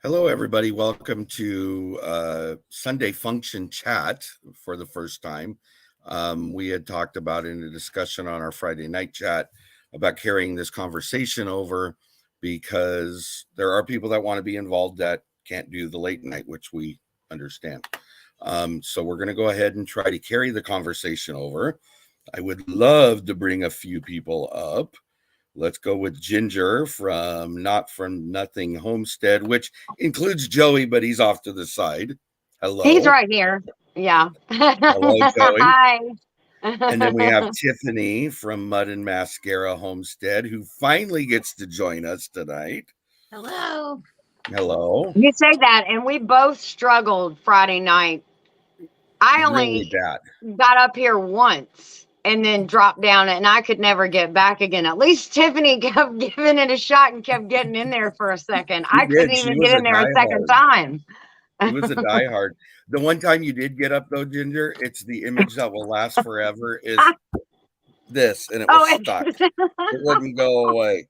Hello, everybody. Welcome to Sunday Function Chat for the first time. We had talked about in a discussion on our Friday night chat about carrying this conversation over because there are people that want to be involved that can't do the late night, which we understand. So we're going to go ahead and try to carry the conversation over. I would love to bring a few people up. Let's go with Ginger from Not From Nothing Homestead, which includes Joey, but he's off to the side. He's Hello. right here. Yeah. Hello, Joey. Hi. And then we have Tiffany from Mud and Mascara Homestead, who finally gets to join us tonight. Hello. Hello. You say that, and we both struggled Friday night. I Really only bad. got up here once and then dropped down, and I could never get back again. At least Tiffany kept giving it a shot and kept getting in there for a second. She I couldn't did. She even was get a in there a second diehard. time. She was a diehard. The one time you did get up, though, Ginger, it's the image that will last forever is this, and it was stuck. It wouldn't go away.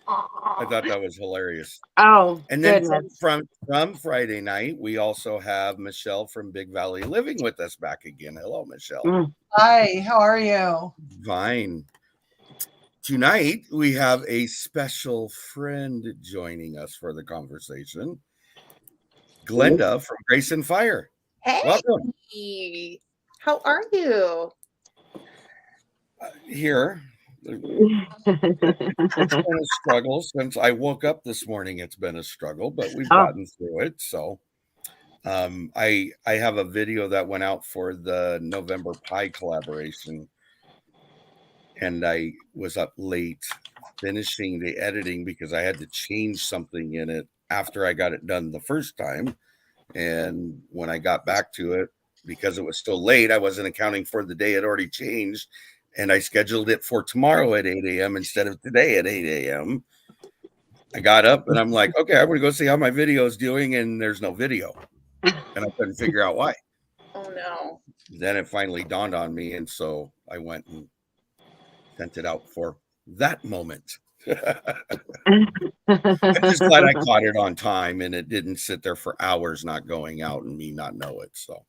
I thought that was hilarious. Oh, And then goodness. from Friday night, we also have Michelle from Big Valley Living with us back again. Hello, Michelle. Mm. Hi, how are you? Fine. Tonight, we have a special friend joining us for the conversation. Glenda from Grace and Fire. Hey. Welcome. How are you? Here. It's been a struggle since I woke up this morning. It's been a struggle, but we've gotten through it. So I have a video that went out for the November Pie collaboration, and I was up late finishing the editing because I had to change something in it after I got it done the first time. And when I got back to it, because it was still late, I wasn't accounting for the day it already changed. And I scheduled it for tomorrow at 8 a.m. instead of today at 8 a.m. I got up and I'm like, okay, I'm going to go see how my video is doing. And there's no video. And I couldn't figure out why. Oh, no. Then it finally dawned on me. And so I went and sent it out for that moment. I'm just glad I caught it on time and it didn't sit there for hours not going out and me not know it. So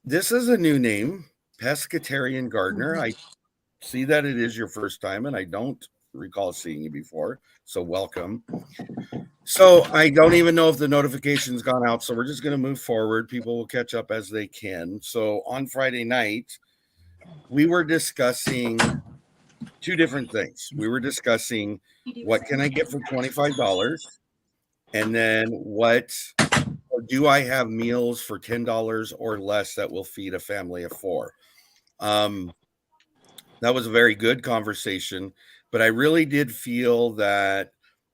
this is a new name, Pescatarian Gardener. I see that it is your first time, and I don't recall seeing you before. So welcome. So I don't even know if the notification's gone out. So we're just going to move forward. People will catch up as they can. So on Friday night, we were discussing two different things. We were discussing what can I get for $25, and then what do I have meals for $10 or less that will feed a family of four? That was a very good conversation, but I really did feel that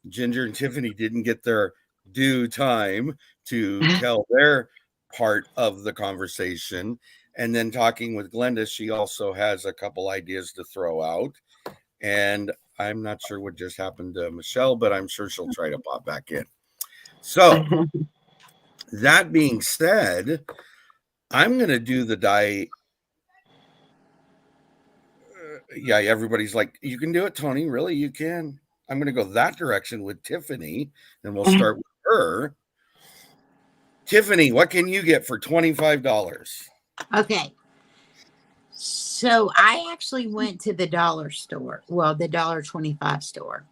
Ginger and Tiffany didn't get their due time to tell their part of the conversation. And then talking with Glenda, she also has a couple ideas to throw out. And I'm not sure what just happened to Michelle, but I'm sure she'll try to pop back in. So that being said, I'm going to do the die. Yeah, everybody's like, you can do it, Tony. Really? You can. I'm going to go that direction with Tiffany, and we'll start with her. Tiffany, what can you get for $25? Okay. So I actually went to the dollar store. Well, the $1.25 store.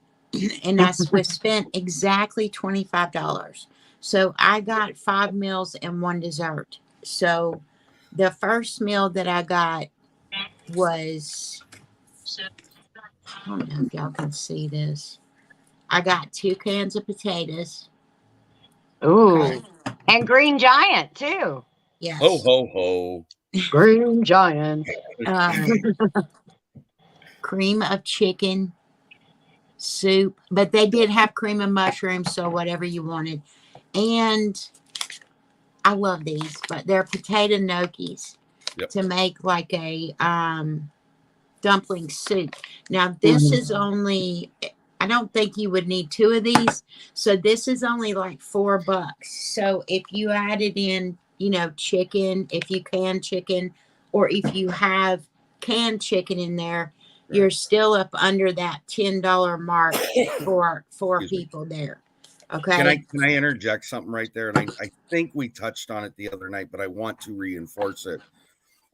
And I spent exactly $25. So I got 5 meals and 1 dessert. So the first meal that I got was, I don't know if y'all can see this. I got 2 cans of potatoes. Ooh. Okay. And Green Giant, too. Yes. Ho, ho, ho. Green Giant. Cream of chicken, soup, but they did have cream of mushrooms, so whatever you wanted. And I love these, but they're potato gnocchis to make like a dumpling soup. Now this is only, I don't think you would need 2 of these, so this is only like $4. So if you added in, you know, chicken, if you can chicken, or if you have canned chicken in there, you're still up under that $10 mark for Excuse me. people there. Can Okay. I interject something right there? And I think we touched on it the other night, but I want to reinforce it.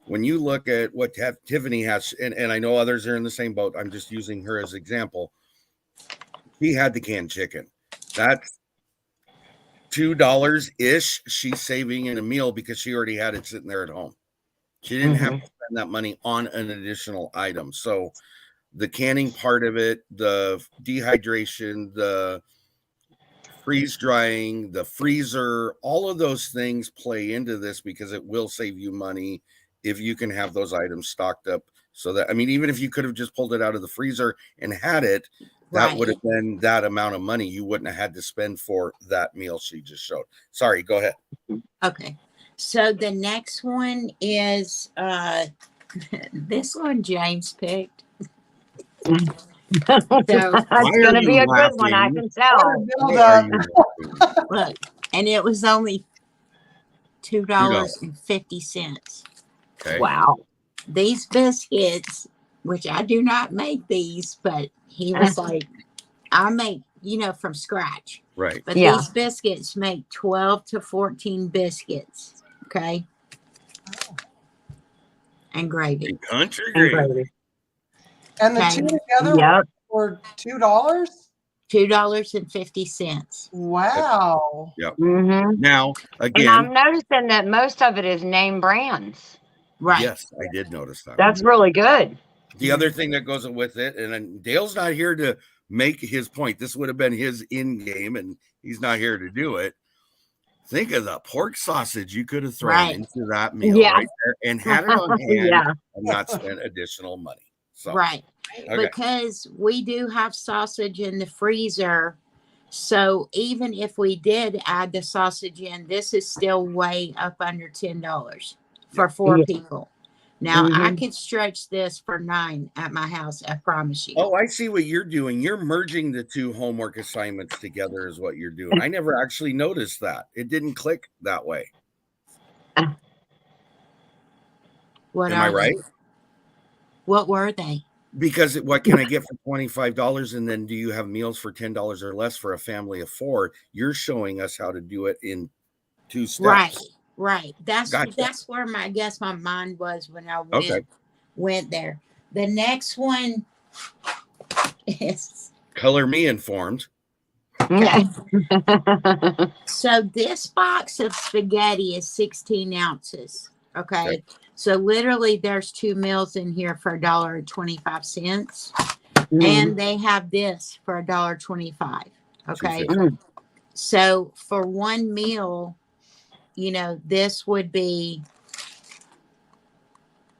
When you look at what Tiffany has, and I know others are in the same boat, I'm just using her as example. He had the canned chicken. That's $2-ish she's saving in a meal because she already had it sitting there at home. She didn't have to spend that money on an additional item. So the canning part of it, the dehydration, the freeze drying, the freezer, all of those things play into this because it will save you money if you can have those items stocked up. So that, I mean, even if you could have just pulled it out of the freezer and had it, that would have been that amount of money you wouldn't have had to spend for that meal she just showed. Sorry, go ahead. Okay. So the next one is this one James picked. So It's going to be a good one, I can tell. look, and it was only $2.50. Okay. Wow. These biscuits, which I do not make these, but he was like, I make, from scratch. Right. But Yeah. these biscuits make 12 to 14 biscuits. Okay. And And gravy. country gravy. And the Okay. two together Yep. were $2? $2.50. Wow. Yep. Mm-hmm. Now, And again, I'm noticing that most of it is name brands. Right. yes, I did notice that. That's really good. The other thing that goes with it, and then Dale's not here to make his point. This would have been his in game, and he's not here to do it. Think of the pork sausage you could have thrown into that meal right there and had it on hand and not spent additional money. So, Right. okay. Because we do have sausage in the freezer. So even if we did add the sausage in, this is still way up under $10 for 4 people. Now I could stretch this for 9 at my house. I promise you. Oh, I see what you're doing. You're merging the two homework assignments together is what you're doing. I never actually noticed that. It didn't click that way. What Am I right? What were they? Because what can I get for $25? And then do you have meals for $10 or less for a family of 4? You're showing us how to do it in 2 steps. Right. That's Gotcha. that's where my mind was when I went there. The next one is Color me informed. so this box of spaghetti is 16 ounces. Okay. So literally there's 2 meals in here for $1.25. And they have this for $1.25. Okay. So for one meal, this would be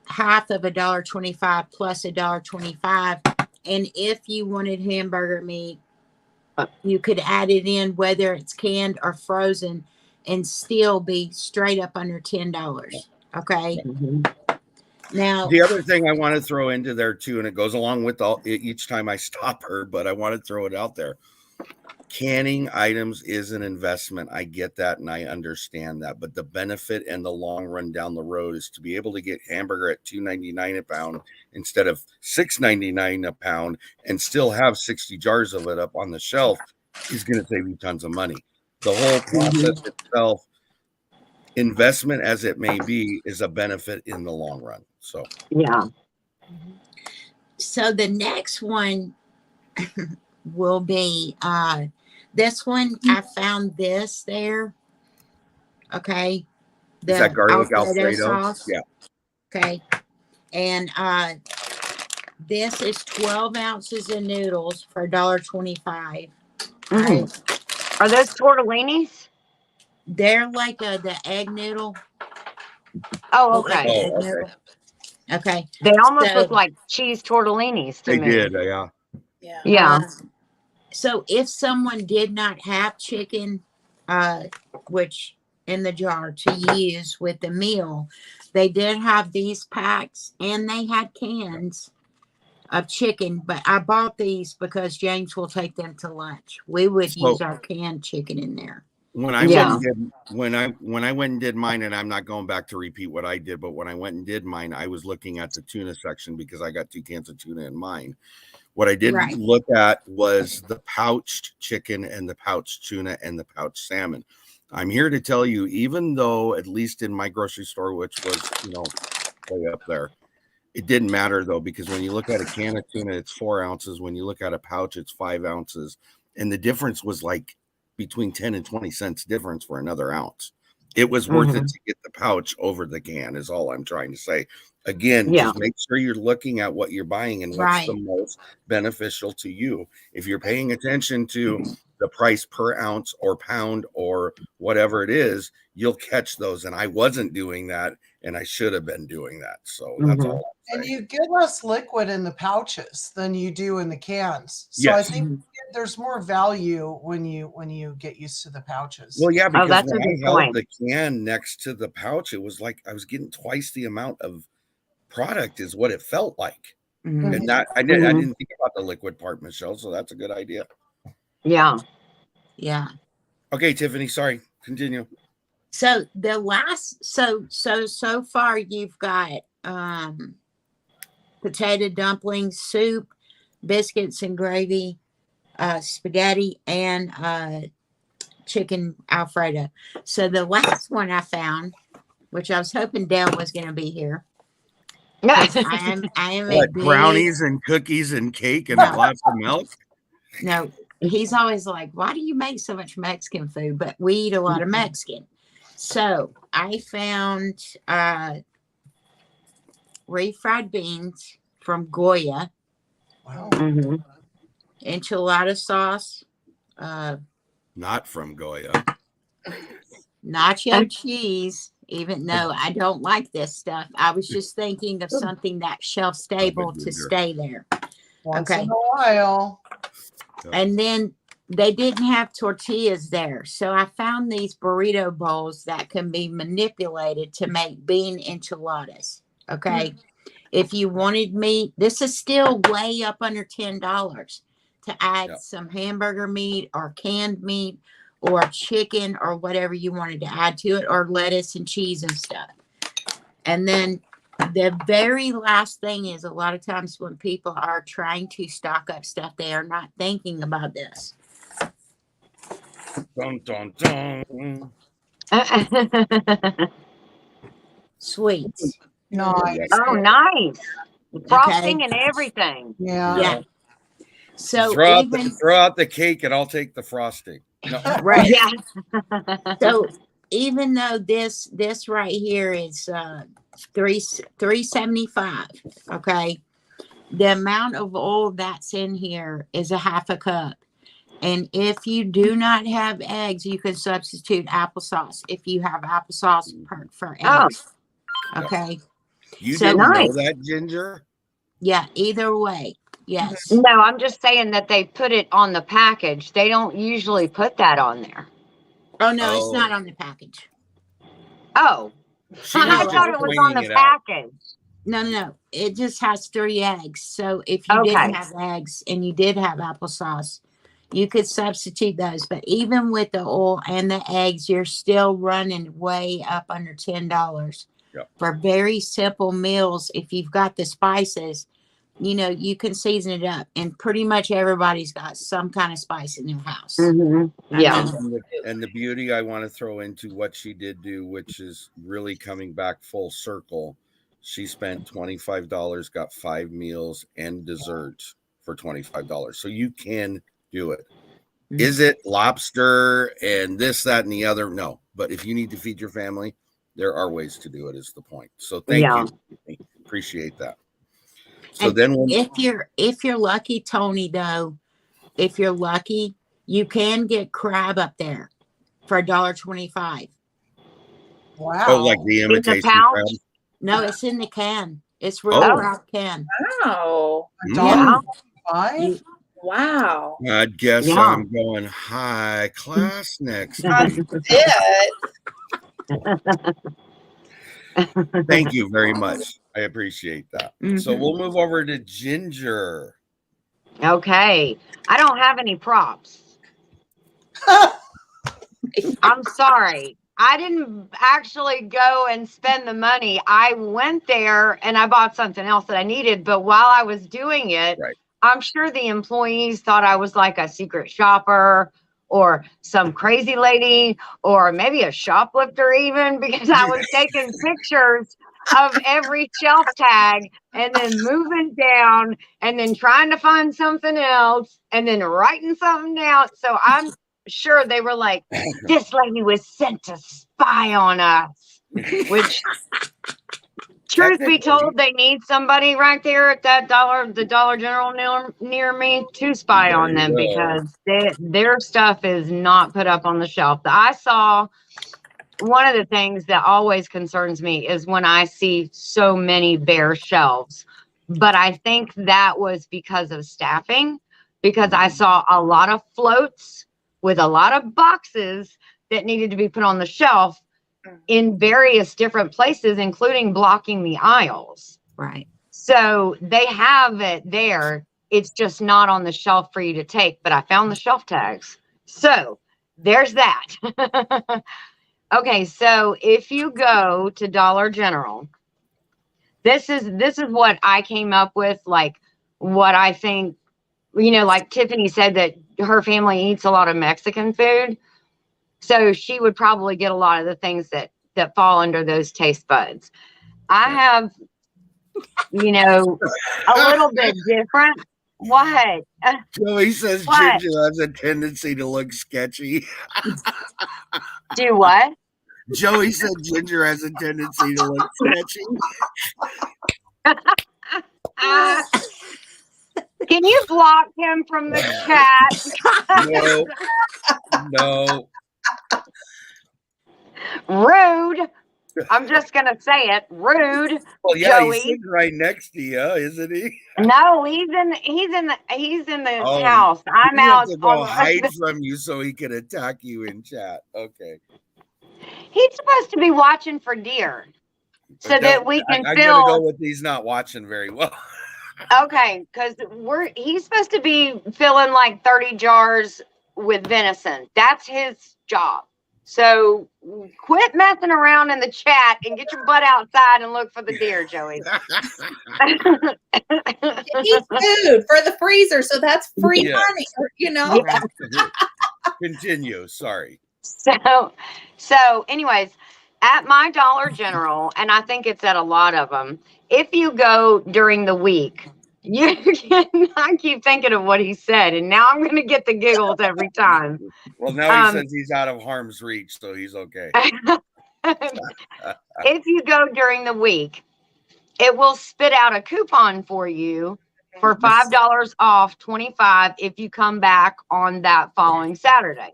half of $1.25 plus $1.25. And if you wanted hamburger meat, you could add it in, whether it's canned or frozen, and still be straight up under $10. Okay. Now, the other thing I want to throw into there too, and it goes along with each time I stop her, but I want to throw it out there. Canning items is an investment. I get that and I understand that, but the benefit and the long run down the road is to be able to get hamburger at $2.99 a pound instead of $6.99 a pound and still have 60 jars of it up on the shelf is going to save you tons of money. The whole process itself, investment as it may be, is a benefit in the long run. So so the next one will be this one. I found this there. Okay. Is that garlic Alfredo Alfredo sauce? Yeah. Okay. And this is 12 ounces of noodles for $1.25. Right? Are those tortellinis? They're like the egg noodle. Oh, okay. Egg noodle. Okay. They almost look like cheese tortellinis to me. They did, Yeah. So if someone did not have chicken, which in the jar to use with the meal, they did have these packs and they had cans of chicken, but I bought these because James will take them to lunch. We would use our canned chicken in there. When I Yeah. went and did when I went and did mine, and I'm not going back to repeat what I did, but when I went and did mine, I was looking at the tuna section because I got 2 cans of tuna in mine. What I didn't Right. look at was the pouched chicken and the pouched tuna and the pouched salmon. I'm here to tell you, even though at least in my grocery store, which was way up there, it didn't matter though, because when you look at a can of tuna, it's 4 ounces. When you look at a pouch, it's 5 ounces, and the difference was like between 10 and 20 cents difference for another ounce. It was worth it to get the pouch over the can, is all I'm trying to say. Again, Yeah. just make sure you're looking at what you're buying and what's the Right. most beneficial to you. If you're paying attention to the price per ounce or pound or whatever it is, you'll catch those. And I wasn't doing that, and I should have been doing that. So that's all I'm And saying. you get less liquid in the pouches than you do in the cans. So I Yes. think there's more value when you get used to the pouches. Well, yeah, because that's a when good I held point. the can next to the pouch, it was like I was getting twice the amount of product is what it felt like. Mhm. And that I didn't think about the liquid part, Michelle. So that's a good idea. Yeah. Yeah. Okay, Tiffany, sorry. Continue. So the last so far you've got potato dumplings, soup, biscuits and gravy, spaghetti, and chicken Alfredo. So the last one I found, which I was hoping Dale was going to be here, 'cause I am a What, big brownies and cookies and cake and a No. glass of milk? no. He's always like, "Why do you make so much Mexican food?" But we eat a lot of Mexican. So I found refried beans from Goya, Wow. enchilada sauce, Not from Goya. nacho cheese, even though I don't like this stuff. I was just thinking of something that's shelf stable to stay there. Once Okay. in a while. And then they didn't have tortillas there. So I found these burrito bowls that can be manipulated to make bean enchiladas. Okay. If you wanted meat, this is still way up under $10 to add some hamburger meat or canned meat or chicken or whatever you wanted to add to it, or lettuce and cheese and stuff. And then the very last thing is, a lot of times when people are trying to stock up stuff, they are not thinking about this. Dun, dun, dun. Sweets. Nice. Oh, nice. Frosting and everything. Yeah. Yeah. So throw even out the cake and I'll take the frosting. No. right. Yeah. So even though this right here is $3.75, okay, the amount of oil that's in here is a half a cup. And if you do not have eggs, you can substitute applesauce if you have applesauce for eggs. Okay. You So didn't nice. know that, Ginger? Yeah, either way. Yes. No, I'm just saying that they put it on the package. They don't usually put that on there. Oh no, it's Oh. not on the package. Oh, She I was thought just it was on winging the it out. package. No. It just has 3 eggs. So if you didn't have eggs and you did have applesauce, you could substitute those. But even with the oil and the eggs, you're still running way up under $10 for very simple meals. If you've got the spices, you can season it up, and pretty much everybody's got some kind of spice in their house. Yeah. And the beauty I want to throw into what she did do, which is really coming back full circle. She spent $25, got 5 meals and desserts for $25. So you can do it. Is it lobster and this, that, and the other? No. But if you need to feed your family, there are ways to do it, is the point. So thank you. Appreciate that. So and then if you're lucky, Tony, though, if you're lucky, you can get crab up there for $1.25. Wow. Oh, like the imitation crab? No, it's in the can. It's real crab can. Wow. $1.25? Wow. I guess I'm going high class next week. Thank you very much. I appreciate that. So we'll move over to Ginger. Okay. I don't have any props. I'm sorry. I didn't actually go and spend the money. I went there and I bought something else that I needed. But while I was doing it, Right. I'm sure the employees thought I was like a secret shopper or some crazy lady or maybe a shoplifter, even because I was taking pictures of every shelf tag and then moving down and then trying to find something else and then writing something down. So I'm sure they were like, this lady was sent to spy on us, which truth be told, they need somebody right there at the Dollar General near me to spy There on you them go. because their stuff is not put up on the shelf. I saw one of the things that always concerns me is when I see so many bare shelves. But I think that was because of staffing, because I saw a lot of floats with a lot of boxes that needed to be put on the shelf in various different places, including blocking the aisles. Right. So they have it there. It's just not on the shelf for you to take, but I found the shelf tags. So there's that. Okay, so if you go to Dollar General, this is what I came up with, like what I think, like Tiffany said that her family eats a lot of Mexican food. So she would probably get a lot of the things that fall under those taste buds. I have, a little bit different. What? Joey says What? Ginger has a tendency to look sketchy. Do what? Joey said Ginger has a tendency to look sketchy. Can you block him from the chat? No. Rude. I'm just gonna say it. Rude. Well, yeah, Joey. he's sitting right next to you, isn't he? No, he's in the house. I'm He had out to go on hide from you so he could attack you in chat. Okay. He's supposed to be watching for deer so But that we can I'm fill. gonna go with he's not watching very well. Okay, because he's supposed to be filling like 30 jars with venison. That's his job. So quit messing around in the chat and get your butt outside and look for the deer, Joey. Eat food for the freezer, so that's free Yeah. money, Yeah. Continue. Sorry. So anyways, at my Dollar General, and I think it's at a lot of them, if you go during the week, you can, I keep thinking of what he said, and now I'm going to get the giggles every time. Well, now he says he's out of harm's reach, so he's okay. If you go during the week, it will spit out a coupon for you for $5 off 25 if you come back on that following Saturday.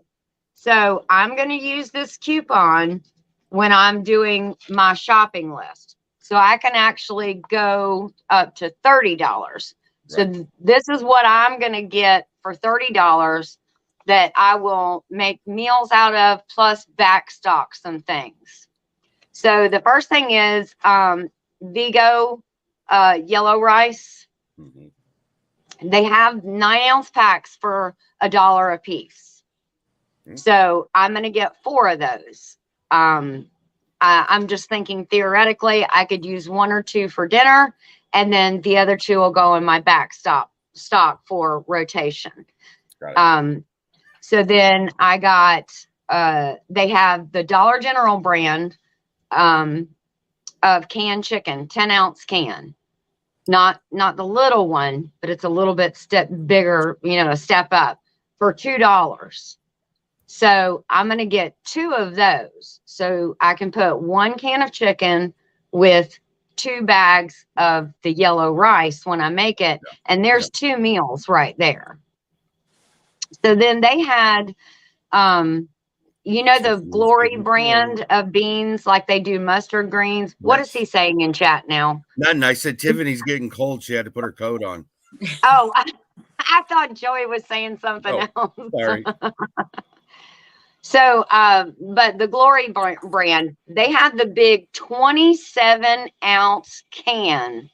So I'm going to use this coupon when I'm doing my shopping list. So I can actually go up to $30. Right. So this is what I'm going to get for $30 that I will make meals out of, plus backstock some things. So the first thing is Vigo yellow rice. Mm-hmm. They have 9-ounce packs for $1 a piece. Mm-hmm. So I'm going to get 4 of those. I'm just thinking theoretically, I could use 1 or 2 for dinner, and then the other 2 will go in my stock for rotation. So then I got, they have the Dollar General brand of canned chicken, 10-ounce can. Not the little one, but it's a little bit bigger, a step up for $2. So I'm going to get 2 of those. So I can put 1 can of chicken with 2 bags of the yellow rice when I make it. And there's 2 meals right there. So then they had, the Glory brand of beans, like they do mustard greens. Yes. What is he saying in chat now? Nothing. I said Tiffany's getting cold. She had to put her coat on. Oh, I thought Joey was saying something else. Sorry. So, but the Glory brand, they have the big 27-ounce can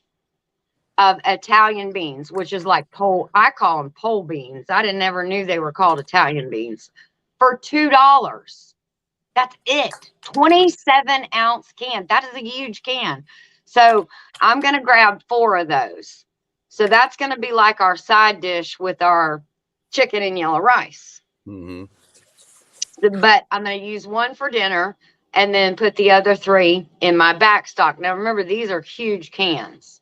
of Italian beans, which is like I call them pole beans. I never knew they were called Italian beans. for $2. That's it. 27-ounce can. That is a huge can. So I'm going to grab 4 of those. So that's going to be like our side dish with our chicken and yellow rice. Mm-hmm. But I'm going to use 1 for dinner and then put the other 3 in my back stock. Now, remember, these are huge cans.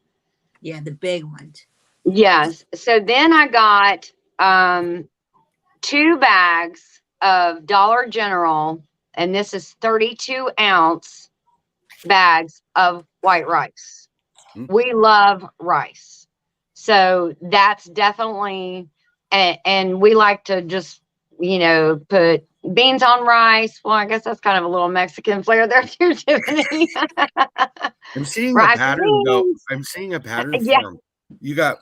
Yeah, the big ones. Yes. So then I got 2 bags of Dollar General, and this is 32-ounce bags of white rice. Mm. We love rice. So that's definitely, and we like to just, put beans on rice. Well, I guess that's kind of a little Mexican flair there too, Tiffany. I'm seeing a Rice and pattern though. beans. I'm seeing a pattern Yeah. form. You got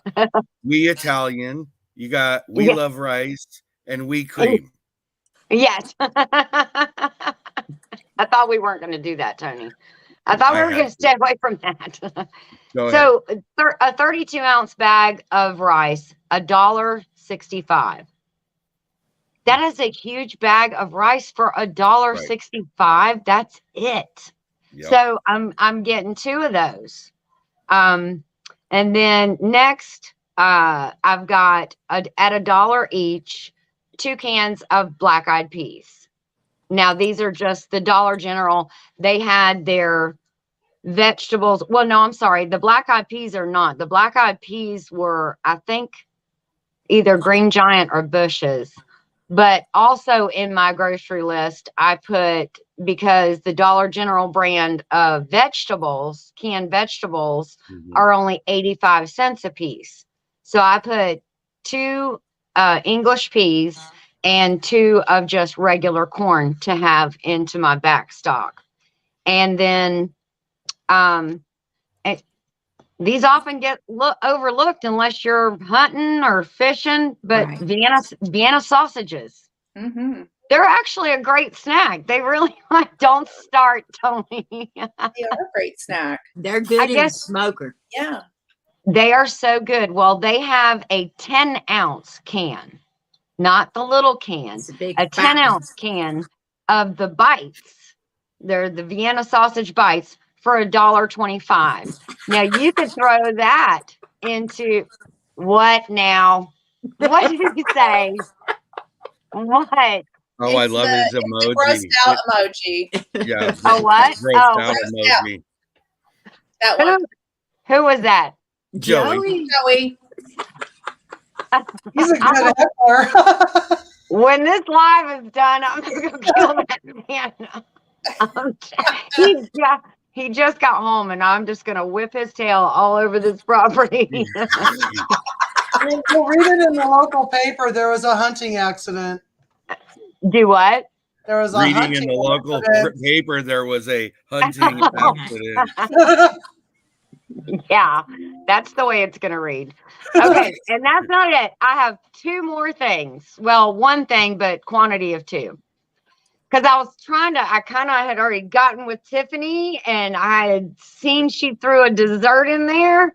we Italian, you got we Yeah. love rice, and we cream. Yes. I thought we weren't going to do that, Tony. I thought we I were had going to to. stay away from that. Go ahead. So a 32-ounce bag of rice, $1.65. That is a huge bag of rice for $1.65. That's it. Yep. So I'm getting 2 of those. And then next, I've got at $1 each, 2 cans of black-eyed peas. Now these are just the Dollar General. They had their vegetables. Well, no, I'm sorry. The black-eyed peas are not. The black-eyed peas were, I think, either Green Giant or Bush's. But also in my grocery list, I put, because the Dollar General brand of vegetables, canned vegetables, Mhm. are only 85 cents a piece. So I put 2 English peas and 2 of just regular corn to have into my back stock. And then these often get overlooked unless you're hunting or fishing, but Right. Vienna sausages. Mm-hmm. They're actually a great snack. They really don't start, Tony. They are a great snack. They're good I in a guess smoker. Yeah. they are so good. Well, they have a 10-ounce can, not the little can, It's a big a fat one. 10-ounce can of the bites. They're the Vienna sausage bites for $1.25. Now you could throw that into what now? What did he say? What? Oh, I love his It's the emoji. grossed out emoji. Yeah. Oh, what? Grossed Oh, out grossed out. emoji. That one. who was that? Joey. Joey. He's a good heckler. When this live is done, I'm gonna go kill that man. He just got home, and I'm just gonna whip his tail all over this property. We'll read it in the local paper. There was a hunting accident. Do what? There was a Reading hunting in the local accident. paper, there was a hunting accident. Yeah, that's the way it's gonna read. Okay, and that's not it. I have 2 more things. Well, 1 thing, but quantity of 2. Because I kind of had already gotten with Tiffany, and I had seen she threw a dessert in there.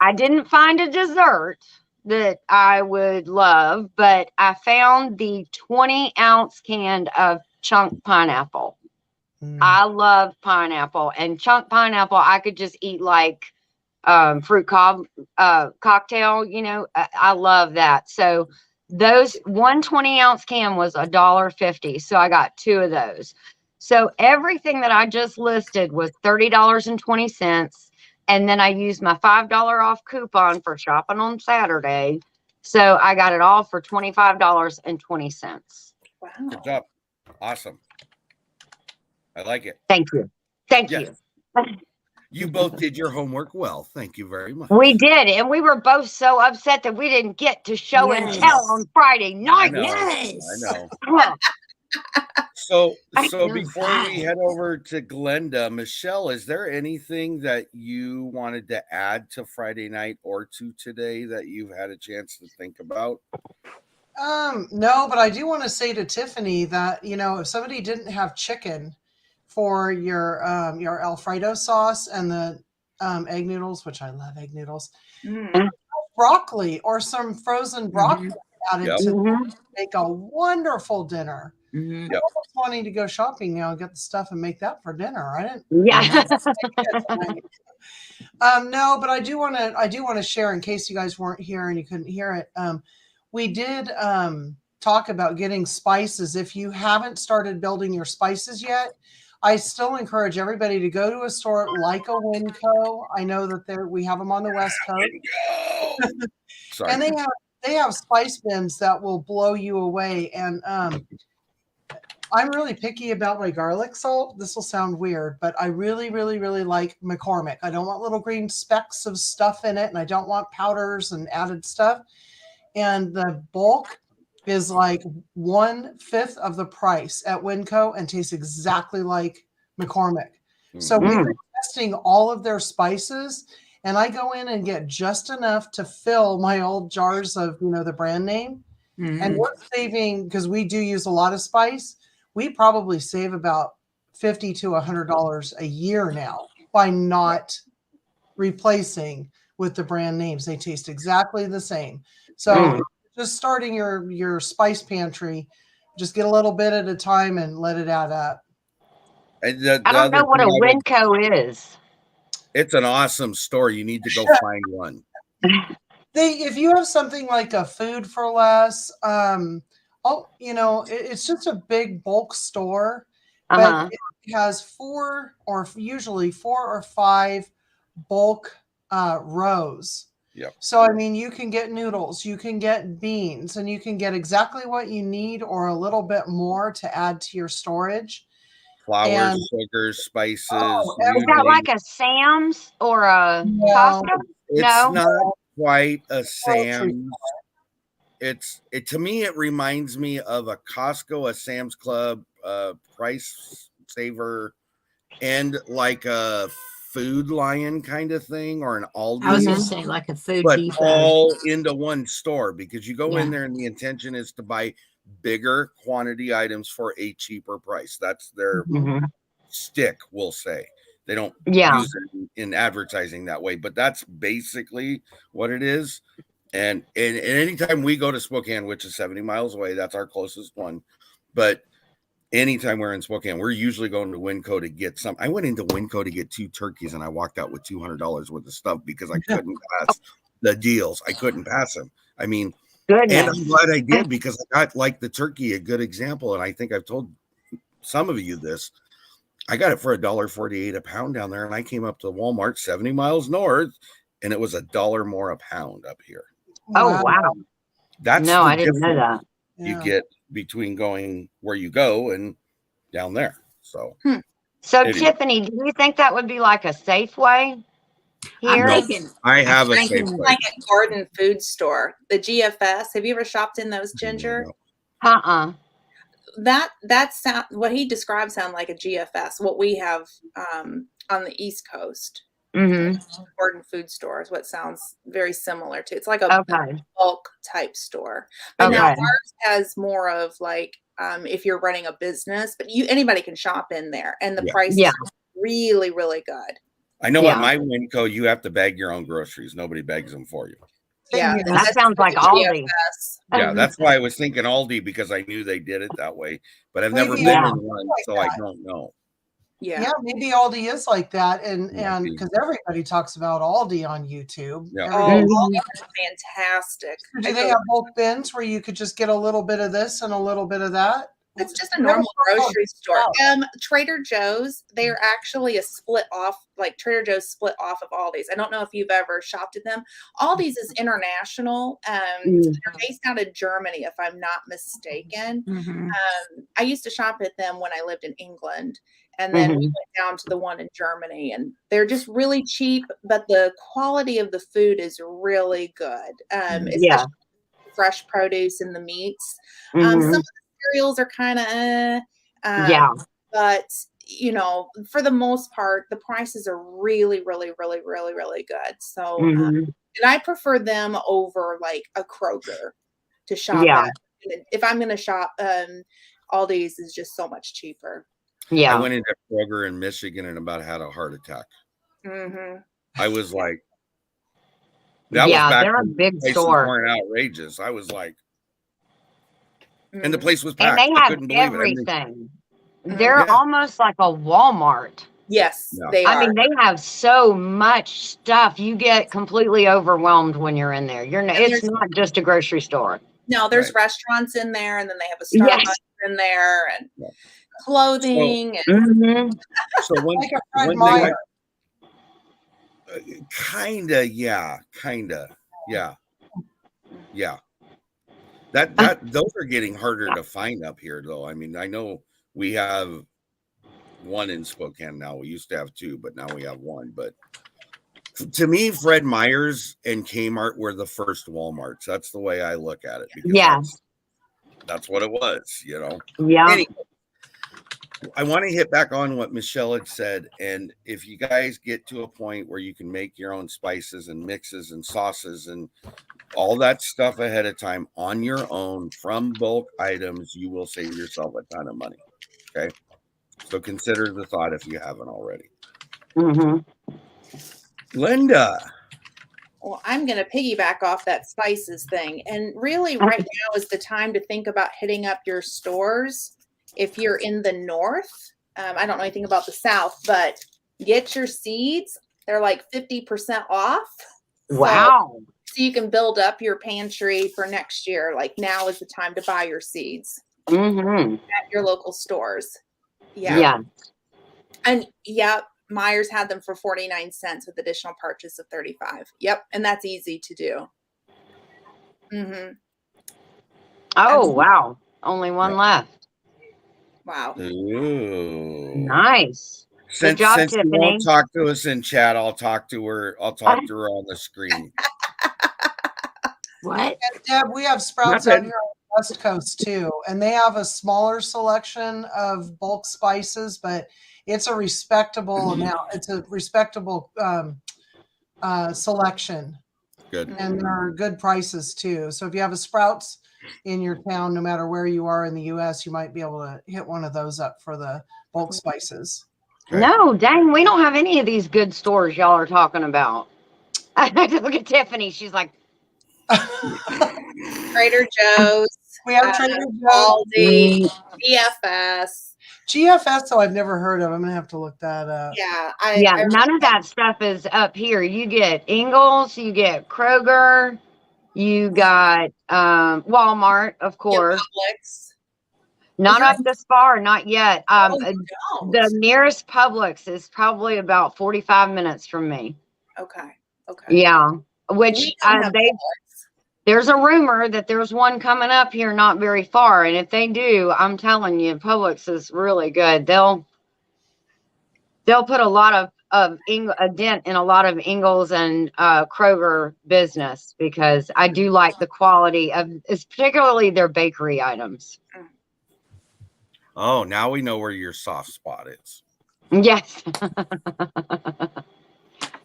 I didn't find a dessert that I would love, but I found the 20-ounce can of chunk pineapple. I love pineapple, and chunk pineapple I could just eat like fruit cocktail. I love that. So those 120-ounce can was $1.50. So I got 2 of those. So everything that I just listed was $30.20. And then I used my $5 off coupon for shopping on Saturday. So I got it all for $25.20. Wow. Good job. Awesome. I like it. Thank you. Thank Yes. you. You both did your homework well. Thank you very much. We did, and we were both so upset that we didn't get to show and Yes. tell on Friday I night. know. Yes. I know. Huh. So feel before we bad. head over to Glenda, Michelle, is there anything that you wanted to add to Friday night or to today that you've had a chance to think about? No, but I do want to say to Tiffany that, if somebody didn't have chicken for your Alfredo sauce and the egg noodles, which I love egg noodles, Mm. broccoli or some frozen broccoli added Yep. to Mhm. make a wonderful dinner. Mhm. Yep. I'm wanting to go shopping now and get the stuff and make that for dinner. I didn't. Yeah. No, but I do want to share in case you guys weren't here and you couldn't hear it. We did talk about getting spices. If you haven't started building your spices yet, I still encourage everybody to go to a store like a Winco. I know that we have them on the West Coast. Sorry. And they have spice bins that will blow you away. And I'm really picky about my garlic salt. This will sound weird, but I really, really, really like McCormick. I don't want little green specks of stuff in it, and I don't want powders and added stuff. And the bulk is like 1/5 of the price at Winco and tastes exactly like McCormick. So we've been testing all of their spices, and I go in and get just enough to fill my old jars of, the brand name. And we're saving, because we do use a lot of spice, we probably save about $50 to $100 a year now by not replacing with the brand names. They taste exactly the same. So just starting your spice pantry, just get a little bit at a time and let it add up. And the I don't other know what a thing I would- Winco is. It's an awesome store. You need to go find one. If you have something like a Food for Less, it's just a big bulk store, but it has usually 4 or 5 bulk rows. Yep. So, I mean, you can get noodles, you can get beans, and you can get exactly what you need or a little bit more to add to your storage. Flour, sugars, spices. Is that like a Sam's or a Costco? It's not quite a Sam's. To me, it reminds me of a Costco, a Sam's Club, Price Saver, and like a Food Lion kind of thing, or an Aldi. I was going to say like a Food but Depot. all into one store, because you go in there and the intention is to buy bigger quantity items for a cheaper price. That's their stick, we'll say. They don't use it in advertising that way, but that's basically what it is. And anytime we go to Spokane, which is 70 miles away, that's our closest one. But anytime we're in Spokane, we're usually going to Winco to get some. I went into Winco to get 2 turkeys, and I walked out with $200 worth of stuff because I couldn't pass the deals. I couldn't pass them. I mean, and I'm glad I did, because I got, like the turkey, a good example. And I think I've told some of you this. I got it for $1.48 a pound down there, and I came up to Walmart 70 miles north, and it was $1 more a pound up here. Oh, wow. That's I didn't know that. You get between going where you go and down there. So, Tiffany, do you think that would be like a Safeway here? I'm thinking, I have a Safeway. Like a garden food store, the GFS. Have you ever shopped in those, Ginger? That sound, what he described sound like a GFS. What we have on the East Coast. Garden food store is what sounds very similar to. It's like a bulk type store. But now ours has more of like if you're running a business, but anybody can shop in there, and the price is really, really good. I know at my Winco, you have to bag your own groceries. Nobody bags them for you. Yeah, that sounds like Aldi. Yeah, that's why I was thinking Aldi, because I knew they did it that way. But I've never been in one, so I don't know. Yeah, maybe Aldi is like that, and because everybody talks about Aldi on YouTube. Yeah. Aldi is fantastic. Do they have bulk bins where you could just get a little bit of this and a little bit of that? It's just a normal grocery store. Trader Joe's, they're actually a split off, like Trader Joe's split off of Aldi's. I don't know if you've ever shopped at them. Aldi's is international. They're based out of Germany, if I'm not mistaken. I used to shop at them when I lived in England. And then we went down to the one in Germany, and they're just really cheap, but the quality of the food is really good. Especially fresh produce and the meats. Some of the cereals are kind of, but for the most part, the prices are really, really, really, really, really good. So, and I prefer them over like a Kroger to shop at. If I'm going to shop, Aldi's is just so much cheaper. I went into Kroger in Michigan and about had a heart attack. I was like, that was back they're a big store. Weren't outrageous. I was like, And the place was And packed. they I have couldn't believe it. everything. Mhm. They're Yeah. almost like a Walmart. Yes, Yeah. they I are. mean, they have so much stuff. You get completely overwhelmed when you're in there. And It's there's not just a grocery store. no, there's Right. restaurants in there, and then they have a Starbucks Yes. in there, and Yeah. clothing. Mhm. So one Like a Fred thing Meyer. kinda, yeah, yeah. That those are getting harder to find up here, though. I mean, I know we have one in Spokane now. We used to have two, but now we have one. But to me, Fred Meyer's and Kmart were the first Walmarts. That's the way I look at it, because Yes. that's what it was, you know. Yeah. Anyway, I want to hit back on what Michelle had said. And if you guys get to a point where you can make your own spices and mixes and sauces and all that stuff ahead of time on your own from bulk items, you will save yourself a ton of money. Okay. So consider the thought if you haven't already. Hmm. Linda. Well, I'm going to piggyback off that spices thing. And really, right now is the time to think about hitting up your stores. If you're in the north, I don't know anything about the south, but get your seeds. They're like 50% off. Wow. So you can build up your pantry for next year. Like now is the time to buy your seeds Hmm. at your local stores. Yeah. Yeah. And yeah, Myers had them for 49 cents with additional purchase of 35. Yep. And that's easy to do. Mm-hmm. Oh, wow. Only one left. Wow. Ooh. Nice. Since job, you Tiffany. won't talk to us in chat, I'll talk to her. I'll talk to her on the screen. What? Deb, we have Sprouts Nothing. out here on the West Coast too, and they have a smaller selection of bulk spices, but it's a respectable amount. It's a respectable selection, Good. and there are good prices too. So if you have a Sprouts in your town, no matter where you are in the U.S., you might be able to hit one of those up for the bulk spices. Okay. No, dang, we don't have any of these good stores y'all are talking about. I look at Tiffany. She's like, Trader Joe's. We have Trader Joe's. Aldi, BFS. GFS, though, I've never heard of. I'm gonna have to look that up. Yeah. yeah, none of that stuff is up here. You get Ingles, you get Kroger, you got Walmart, of course. Publix. Not You're- up this far, not yet. Oh, you don't. The nearest Publix is probably about 45 minutes from me. Okay. Okay. Yeah, which We don't have Publix. there's a rumor that there's one coming up here not very far, and if they do, I'm telling you, Publix is really good. They'll put a lot of a dent in a lot of Ingles and Kroger business, because I do like the quality of, it's particularly their bakery items. Oh, now we know where your soft spot is. Yes.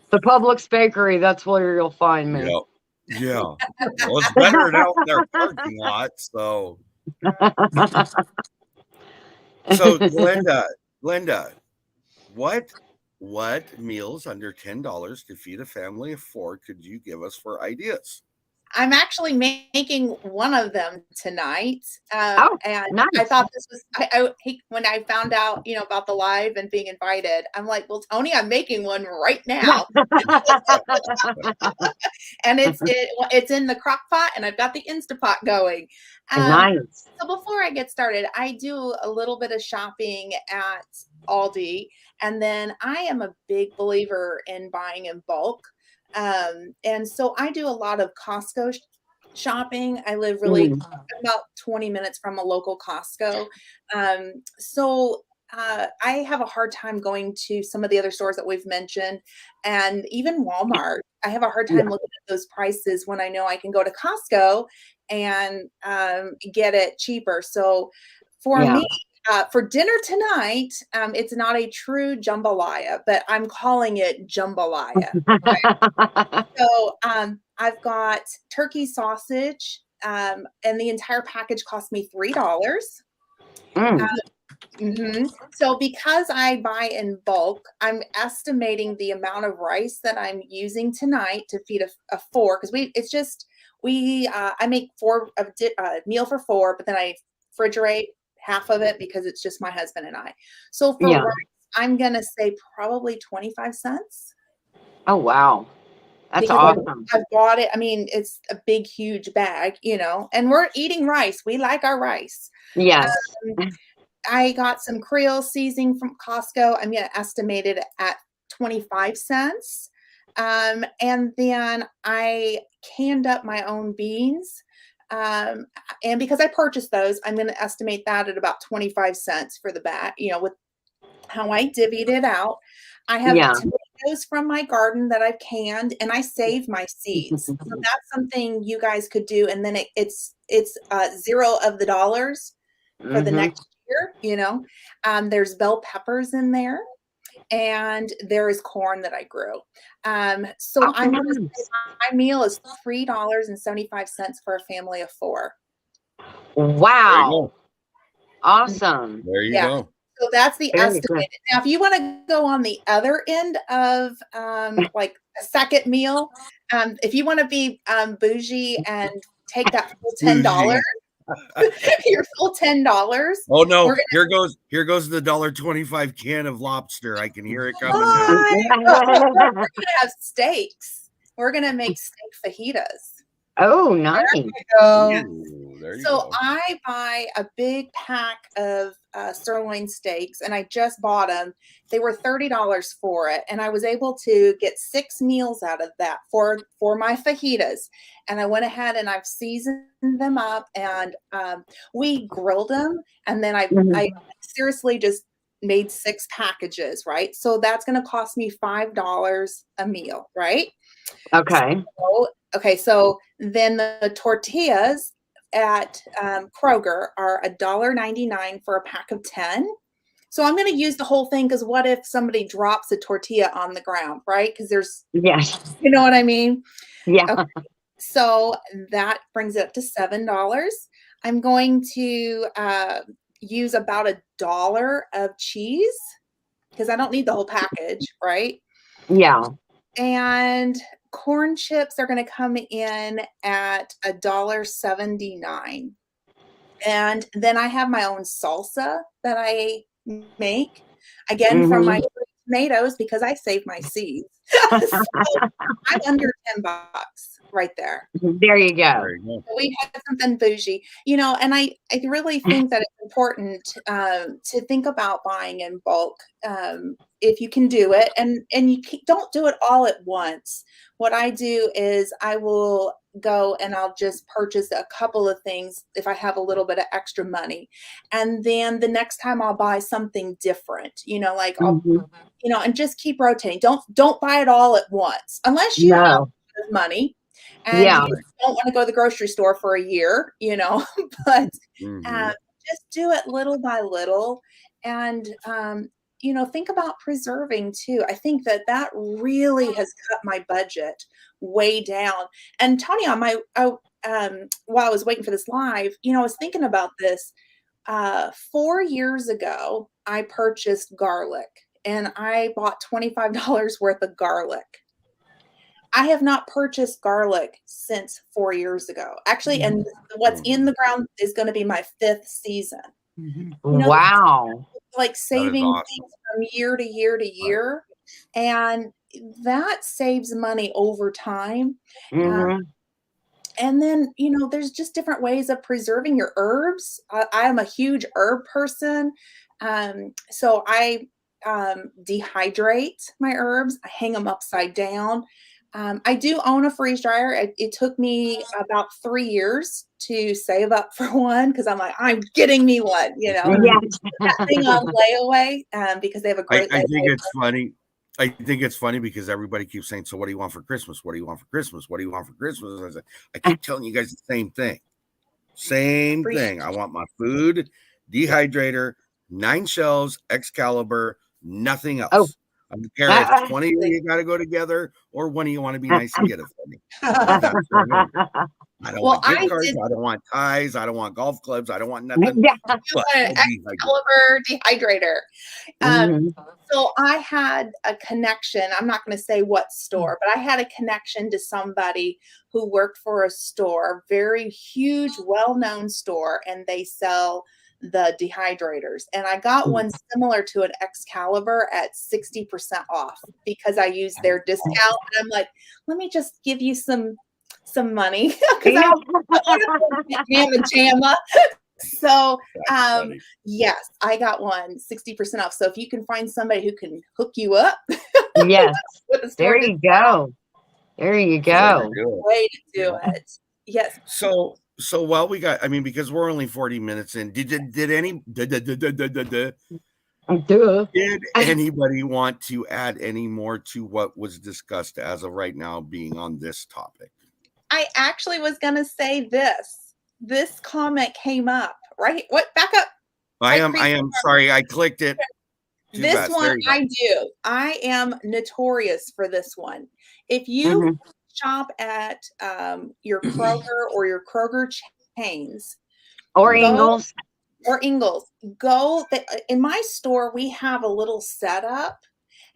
The Publix bakery, that's where you'll find me. Yep. Yeah. Well, it's better than out in their parking lot. So Glenda, what meals under $10 to feed a family of four could you give us for ideas? I'm actually making one of them tonight. And nice. I thought this was, when I found out, about the live and being invited, I'm like, well, Tony, I'm making one right now. And it's in the crock pot, and I've got the Instapot going. Nice. So before I get started, I do a little bit of shopping at Aldi, and then I am a big believer in buying in bulk. And so I do a lot of Costco shopping. I live really about 20 minutes from a local Costco. So I have a hard time going to some of the other stores that we've mentioned, and even Walmart. I have a hard time looking at those prices when I know I can go to Costco and get it cheaper. So for me, for dinner tonight, it's not a true jambalaya, but I'm calling it jambalaya. Okay? So I've got turkey sausage, and the entire package cost me $3. So because I buy in bulk, I'm estimating the amount of rice that I'm using tonight to feed a four, because I make a meal for four, but then I refrigerate half of it because it's just my husband and I. So for Yeah. rice, I'm gonna say probably 25 cents. Oh, wow. That's Because awesome. I've bought it. I mean, it's a big, huge bag, and we're eating rice. We like our rice. Yes. I got some Creole seasoning from Costco. I'm going to estimate it at 25 cents. And then I canned up my own beans. And because I purchased those, I'm going to estimate that at about 25 cents for the bag, with how I divvied it out. I have Yeah. tomatoes from my garden that I've canned, and I save my seeds. So that's something you guys could do. And then it's $0 of the dollars for the next year. There's bell peppers in there, and there is corn that I grew. So Oh, I'm going to nice. say my meal is $3.75 for a family of 4. There you Wow. go. Awesome. There you Yeah. go. So that's the Very estimate. good. Now, if you want to go on the other end of like a second meal, if you want to be bougie and take that full $10, your full $10. Oh no! We're Here goes the $1.25 can of lobster. I can hear it coming gonna have steaks. We're gonna make steak fajitas. Oh, nice. now. Ooh, there you So go. I buy a big pack of sirloin steaks, and I just bought them. They were $30 for it, and I was able to get 6 meals out of that for my fajitas. And I went ahead and I've seasoned them up, and we grilled them, and then I seriously just made 6 packages, right? So that's going to cost me $5 a meal, right? Okay. So then the tortillas at Kroger are $1.99 for a pack of 10. So I'm going to use the whole thing, because what if somebody drops a tortilla on the ground, right? Because there's, Yes. you know what I mean? Yeah. Okay. So that brings it up to $7. I'm going to use about $1 of cheese, because I don't need the whole package, right? Yeah. And corn chips are going to come in at $1.79. And then I have my own salsa that I make, again from my tomatoes, because I save my seeds. So I'm under $10 right there. There you go. There you go. So we had something bougie, and I really think that it's important to think about buying in bulk if you can do it, and don't do it all at once. What I do is I will go and I'll just purchase a couple of things if I have a little bit of extra money, and then the next time I'll buy something different. Like I'll and just keep rotating. Don't buy it all at once unless you have money. And you don't want to go to the grocery store for a year, but just do it little by little. And, think about preserving too. I think that really has cut my budget way down. And Tony, while I was waiting for this live, I was thinking about this. 4 years ago, I purchased garlic, and I bought $25 worth of garlic. I have not purchased garlic since 4 years ago. Actually, and what's in the ground is going to be my 5th season. Wow. Like saving awesome. things from year to year to year. And that saves money over time. And then, there's just different ways of preserving your herbs. I am a huge herb person. So I dehydrate my herbs. I hang them upside down. I do own a freeze dryer. It took me about 3 years to save up for one, because I'm like, I'm getting me one, that thing on layaway, because they have a great I think it's funny. I think it's funny because everybody keeps saying, so what do you want for Christmas? What do you want for Christmas? What do you want for Christmas? I keep telling you guys the same thing. Same thing. I want my food, dehydrator, 9 shells, Excalibur, nothing else. Oh. I don't care if 20 of you got to go together or one of you want to be nice and get it for me. I don't Well, want gift I cards. did I don't want ties. I don't want golf clubs. I don't want nothing. Yeah. But an Excalibur dehydrator. Mhm. So I had a connection. I'm not going to say what store, but I had a connection to somebody who worked for a store, very huge, well-known store, and they sell the dehydrators. And I got one similar to an Excalibur at 60% off because I used their discount. And I'm like, let me just give you some money because Yeah. Mamma Jamma. So That's funny. yes, I got one 60% off. So if you can find somebody who can hook you up Yes. with a There store you go. There you That's the way to go. do it. way to do it. Yes. So while we got, I mean, because we're only 40 minutes in, did Duh. anybody want to add any more to what was discussed as of right now being on this topic? I actually was gonna say this. This comment came up, right? What back up? I am sorry, I clicked it. Too This fast. There one you go. I do. I am notorious for this one. If you Mhm. shop at your Kroger or your Kroger chains, Or go Ingles. or Ingles, go. In my store, we have a little setup,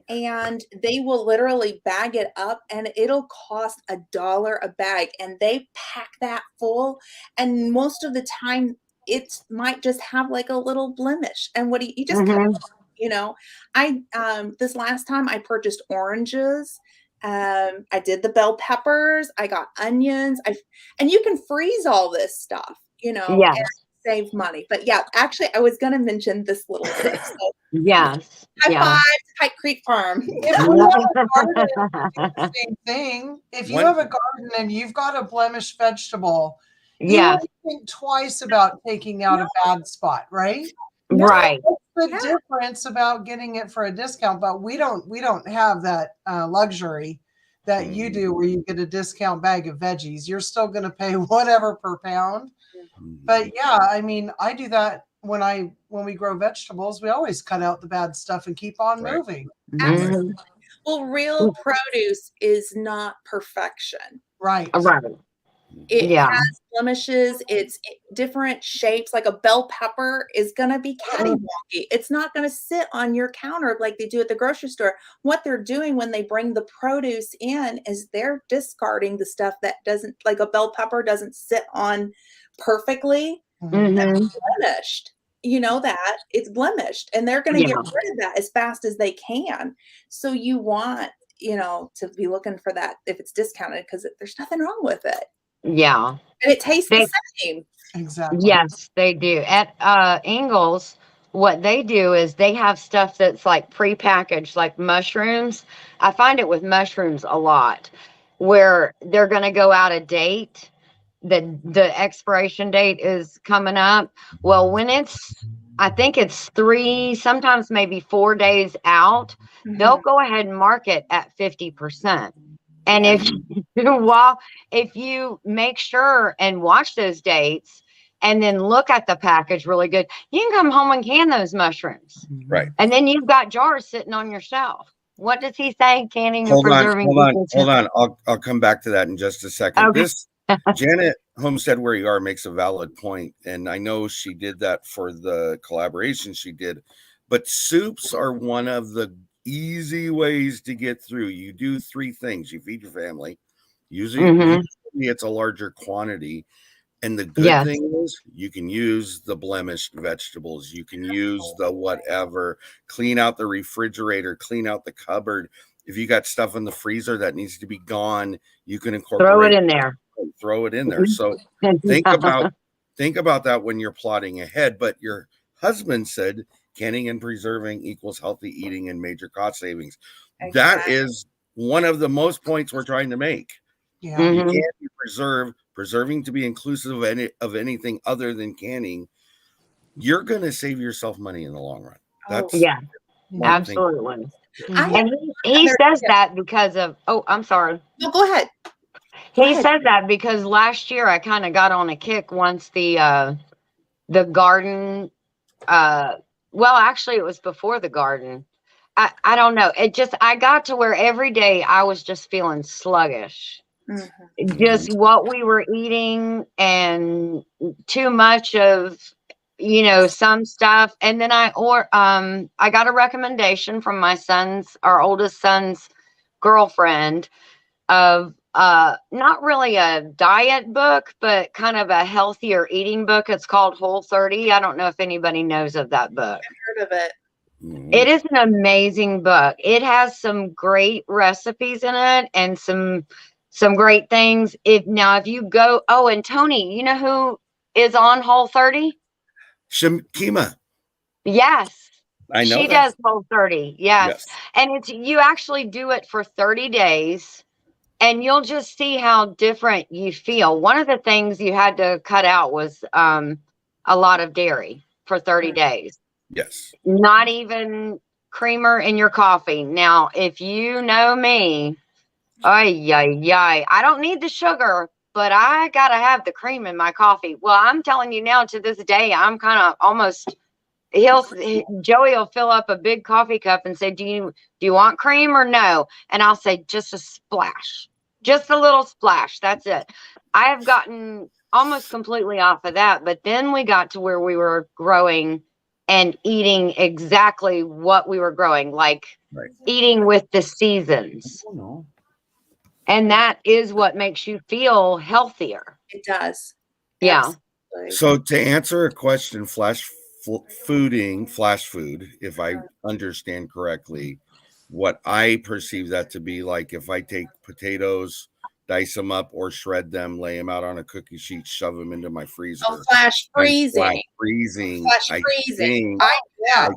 and they will literally bag it up, and it'll cost $1 a bag, and they pack that full. And most of the time, it might just have like a little blemish. And what do you just cut it Mhm. off, you know? I this last time I purchased oranges. I did the bell peppers. I got onions. And you can freeze all this stuff, you know, Yes. and save money. But yeah, actually, I was going to mention this little tip. So Yes. high Yeah. five to Pike Creek Farm. If you have a garden, it's the same thing. If you One- have a garden and you've got a blemished vegetable, you Yes. won't think twice about taking out a bad spot, right? No. Right. What's the Yeah. difference about getting it for a discount? But we don't have that luxury that you do, where you get a discount bag of veggies. You're still going to pay whatever per pound. But yeah, I mean, I do that when we grow vegetables. We always cut out the bad stuff and keep on Right. moving. Mhm. Well, real produce is not perfection. Right. Right. It Yeah. has blemishes. It's different shapes. Like a bell pepper is going to be catty-wonky. It's not going to sit on your counter like they do at the grocery store. What they're doing when they bring the produce in is they're discarding the stuff that doesn't, like a bell pepper doesn't sit on perfectly. Mhm. Blemished. You know that it's blemished, and they're going to get Yeah. rid of that as fast as they can. So you want, to be looking for that if it's discounted, because there's nothing wrong with it. Yeah. And it tastes They- the same. Exactly. Yes, they do. At Ingles, what they do is they have stuff that's like prepackaged, like mushrooms. I find it with mushrooms a lot, where they're going to go out of date. The expiration date is coming up. Well, when I think it's 3, sometimes maybe 4 days out, they'll go ahead and mark it at 50%. And Yeah. if you make sure and watch those dates and then look at the package really good, you can come home and can those mushrooms. Right. And then you've got jars sitting on your shelf. What does he say? Canning and Hold on, preserving. hold on. I'll come back to that in just a second. Okay. This Janet Homestead Where You Are makes a valid point, and I know she did that for the collaboration she did. But soups are one of the easy ways to get through. You do 3 things: you feed your family. Usually it's a larger quantity. And the good Yes. thing is you can use the blemished vegetables. You can use the whatever, clean out the refrigerator, clean out the cupboard. If you got stuff in the freezer that needs to be gone, you can incorporate Throw it in there. Throw it in there. So think about that when you're plotting ahead. But your husband said canning and preserving equals healthy eating and major cost savings. That Exactly. is one of the most points we're trying to make. Yeah. You Mhm. can't preserving to be inclusive of anything other than canning. You're going to save yourself money in the long run. That's Yeah, one thing. absolutely. I have And he another says tip. that because of, I'm sorry. No, go ahead. He said that because last year I kind of got on a kick once the garden, well, actually it was before the garden. I don't know. I got to where every day I was just feeling sluggish. just what we were eating and too much of, you know, some stuff. And then I got a recommendation from our oldest son's girlfriend of not really a diet book, but kind of a healthier eating book. It's called Whole30. I don't know if anybody knows of that book. I've heard of it. It is an amazing book. It has some great recipes in it and some great things. If you go, oh, and Tony, you know who is on Whole30? Kima. Yes. I know she does Whole30. Yes. And you actually do it for 30 days and you'll just see how different you feel. One of the things you had to cut out was a lot of dairy for 30 days. Yes. Not even creamer in your coffee. Now, if you know me, I don't need the sugar, but I gotta have the cream in my coffee. Well, I'm telling you now, to this day, I'm kind of almost. Joey will fill up a big coffee cup and say, "Do you want cream or no?" And I'll say, "Just a splash, just a little splash. That's it." I have gotten almost completely off of that, but then we got to where we were growing and eating exactly what we were growing, like eating with the seasons. And that is what makes you feel healthier. It does. Yeah. Absolutely. So to answer a question, flash food, if I understand correctly, what I perceive that to be like, if I take potatoes, dice them up or shred them, lay them out on a cookie sheet, shove them into my freezer. Oh, flash freezing. Flash freezing. Flash freezing. I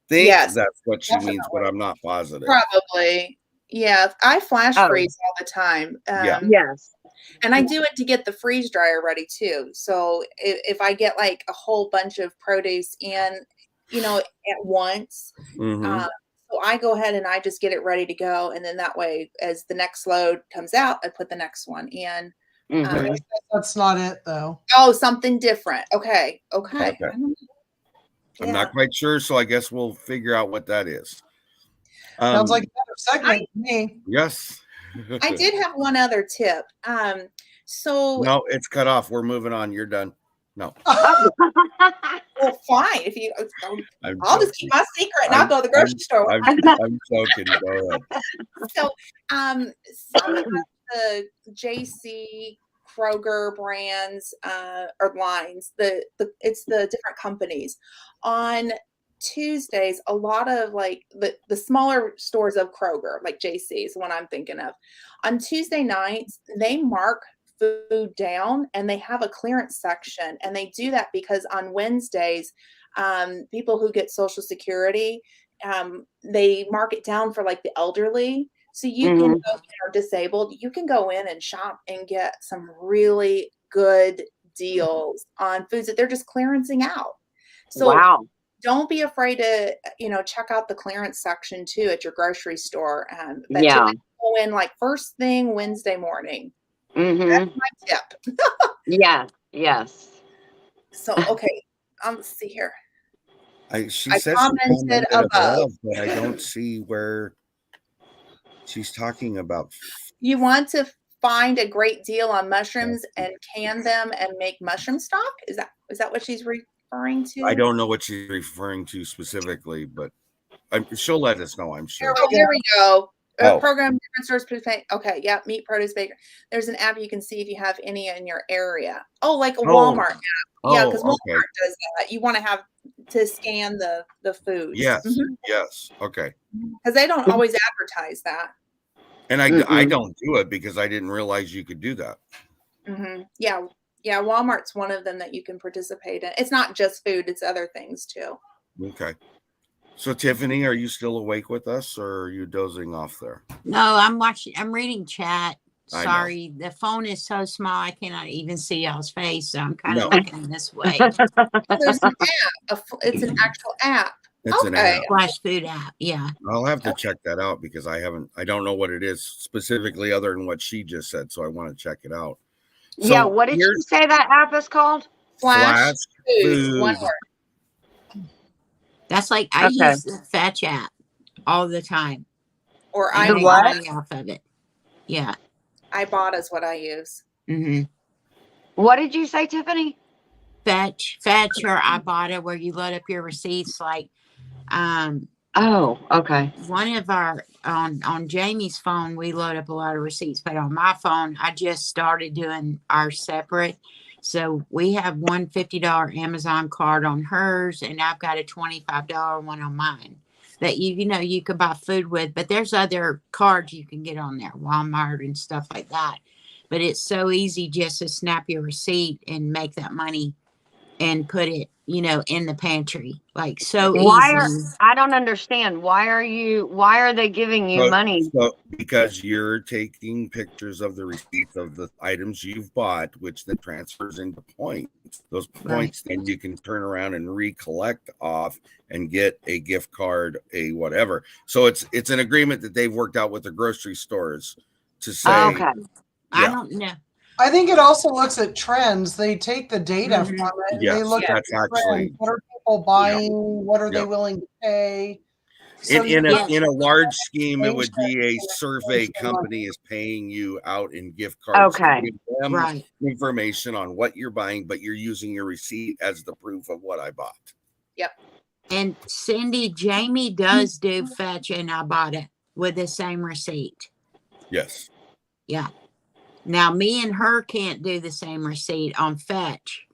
think Yes. that's what she means, but I'm not positive. Probably. Yeah. I flash freeze all the time. Yes. And I do it to get the freeze dryer ready too. So if I get like a whole bunch of produce in, you know, at once, so I go ahead and I just get it ready to go. And then that way, as the next load comes out, I put the next one in. That's not it though. Oh, something different. Okay. I'm not quite sure, so I guess we'll figure out what that is. Sounds like another segment to me. Yes. I did have one other tip. So no, it's cut off. We're moving on. You're done. No. Well, fine. If you, I'll just keep my secret and I'll go to the grocery store. I'm joking. Go ahead. So, some of the JC Kroger brands or lines, it's the different companies. On Tuesdays, a lot of like the smaller stores of Kroger, like JC is the one I'm thinking of. On Tuesday nights, they mark food down and they have a clearance section, and they do that because on Wednesdays, people who get Social Security, they mark it down for like the elderly. So you can go, disabled, you can go in and shop and get some really good deals on foods that they're just clearancing out. So don't be afraid to, check out the clearance section too at your grocery store. But typically go in like first thing Wednesday morning. That's my tip. Yes. So, okay. Let's see here. She said commented above, but I don't see where she's talking about. You want to find a great deal on mushrooms and can them and make mushroom stock? Is that what she's referring to? I don't know what she's referring to specifically, but she'll let us know, I'm sure. Oh, there we go. Program different stores. Okay, yeah, meat, produce, bakery. There's an app you can see if you have any in your area. Oh, like a Walmart app. Yeah, because Walmart does that. You want to have to scan the foods. Yes, yes, okay. Because they don't always advertise that. And I don't do it because I didn't realize you could do that. Yeah, Walmart's one of them that you can participate in. It's not just food; it's other things too. Okay. So Tiffany, are you still awake with us, or are you dozing off there? No, I'm reading chat. Sorry, the phone is so small I cannot even see y'all's face, so I'm kind of looking this way. There's an app. It's an actual app. It's an app. Flash food app. Yeah. I'll have to check that out because I don't know what it is specifically other than what she just said. So I want to check it out. So what did you say that app is called? Flash food. One word. That's like I use the Fetch app all the time. Or I make money off of it. Yeah. Ibotta is what I use. Mm-hmm. What did you say, Tiffany? Fetch or Ibotta, where you load up your receipts. Like, Oh, okay. one of our on Jamie's phone, we load up a lot of receipts, but on my phone, I just started doing our separate. So we have one $50 Amazon card on hers, and I've got a $25 one on mine that you could buy food with. But there's other cards you can get on there, Walmart and stuff like that. But it's so easy just to snap your receipt and make that money and put it, in the pantry. Like, so easy. I don't understand. Why are they giving you money? Because you're taking pictures of the receipts of the items you've bought, which then transfers into points. Those points then you can turn around and recollect off and get a gift card, a whatever. So it's an agreement that they've worked out with the grocery stores to say, Okay. I don't know. I think it also looks at trends. They take the data from it. And Yes, they look at that's actually what are people buying, what are they willing to pay. So in a large scheme, it would be a survey company is paying you out in gift cards to give them information on what you're buying, but you're using your receipt as the proof of what I bought. Yep. And Cindy, Jamie does do Fetch and Ibotta with the same receipt. Yes. Yeah. Now, me and her can't do the same receipt on Fetch,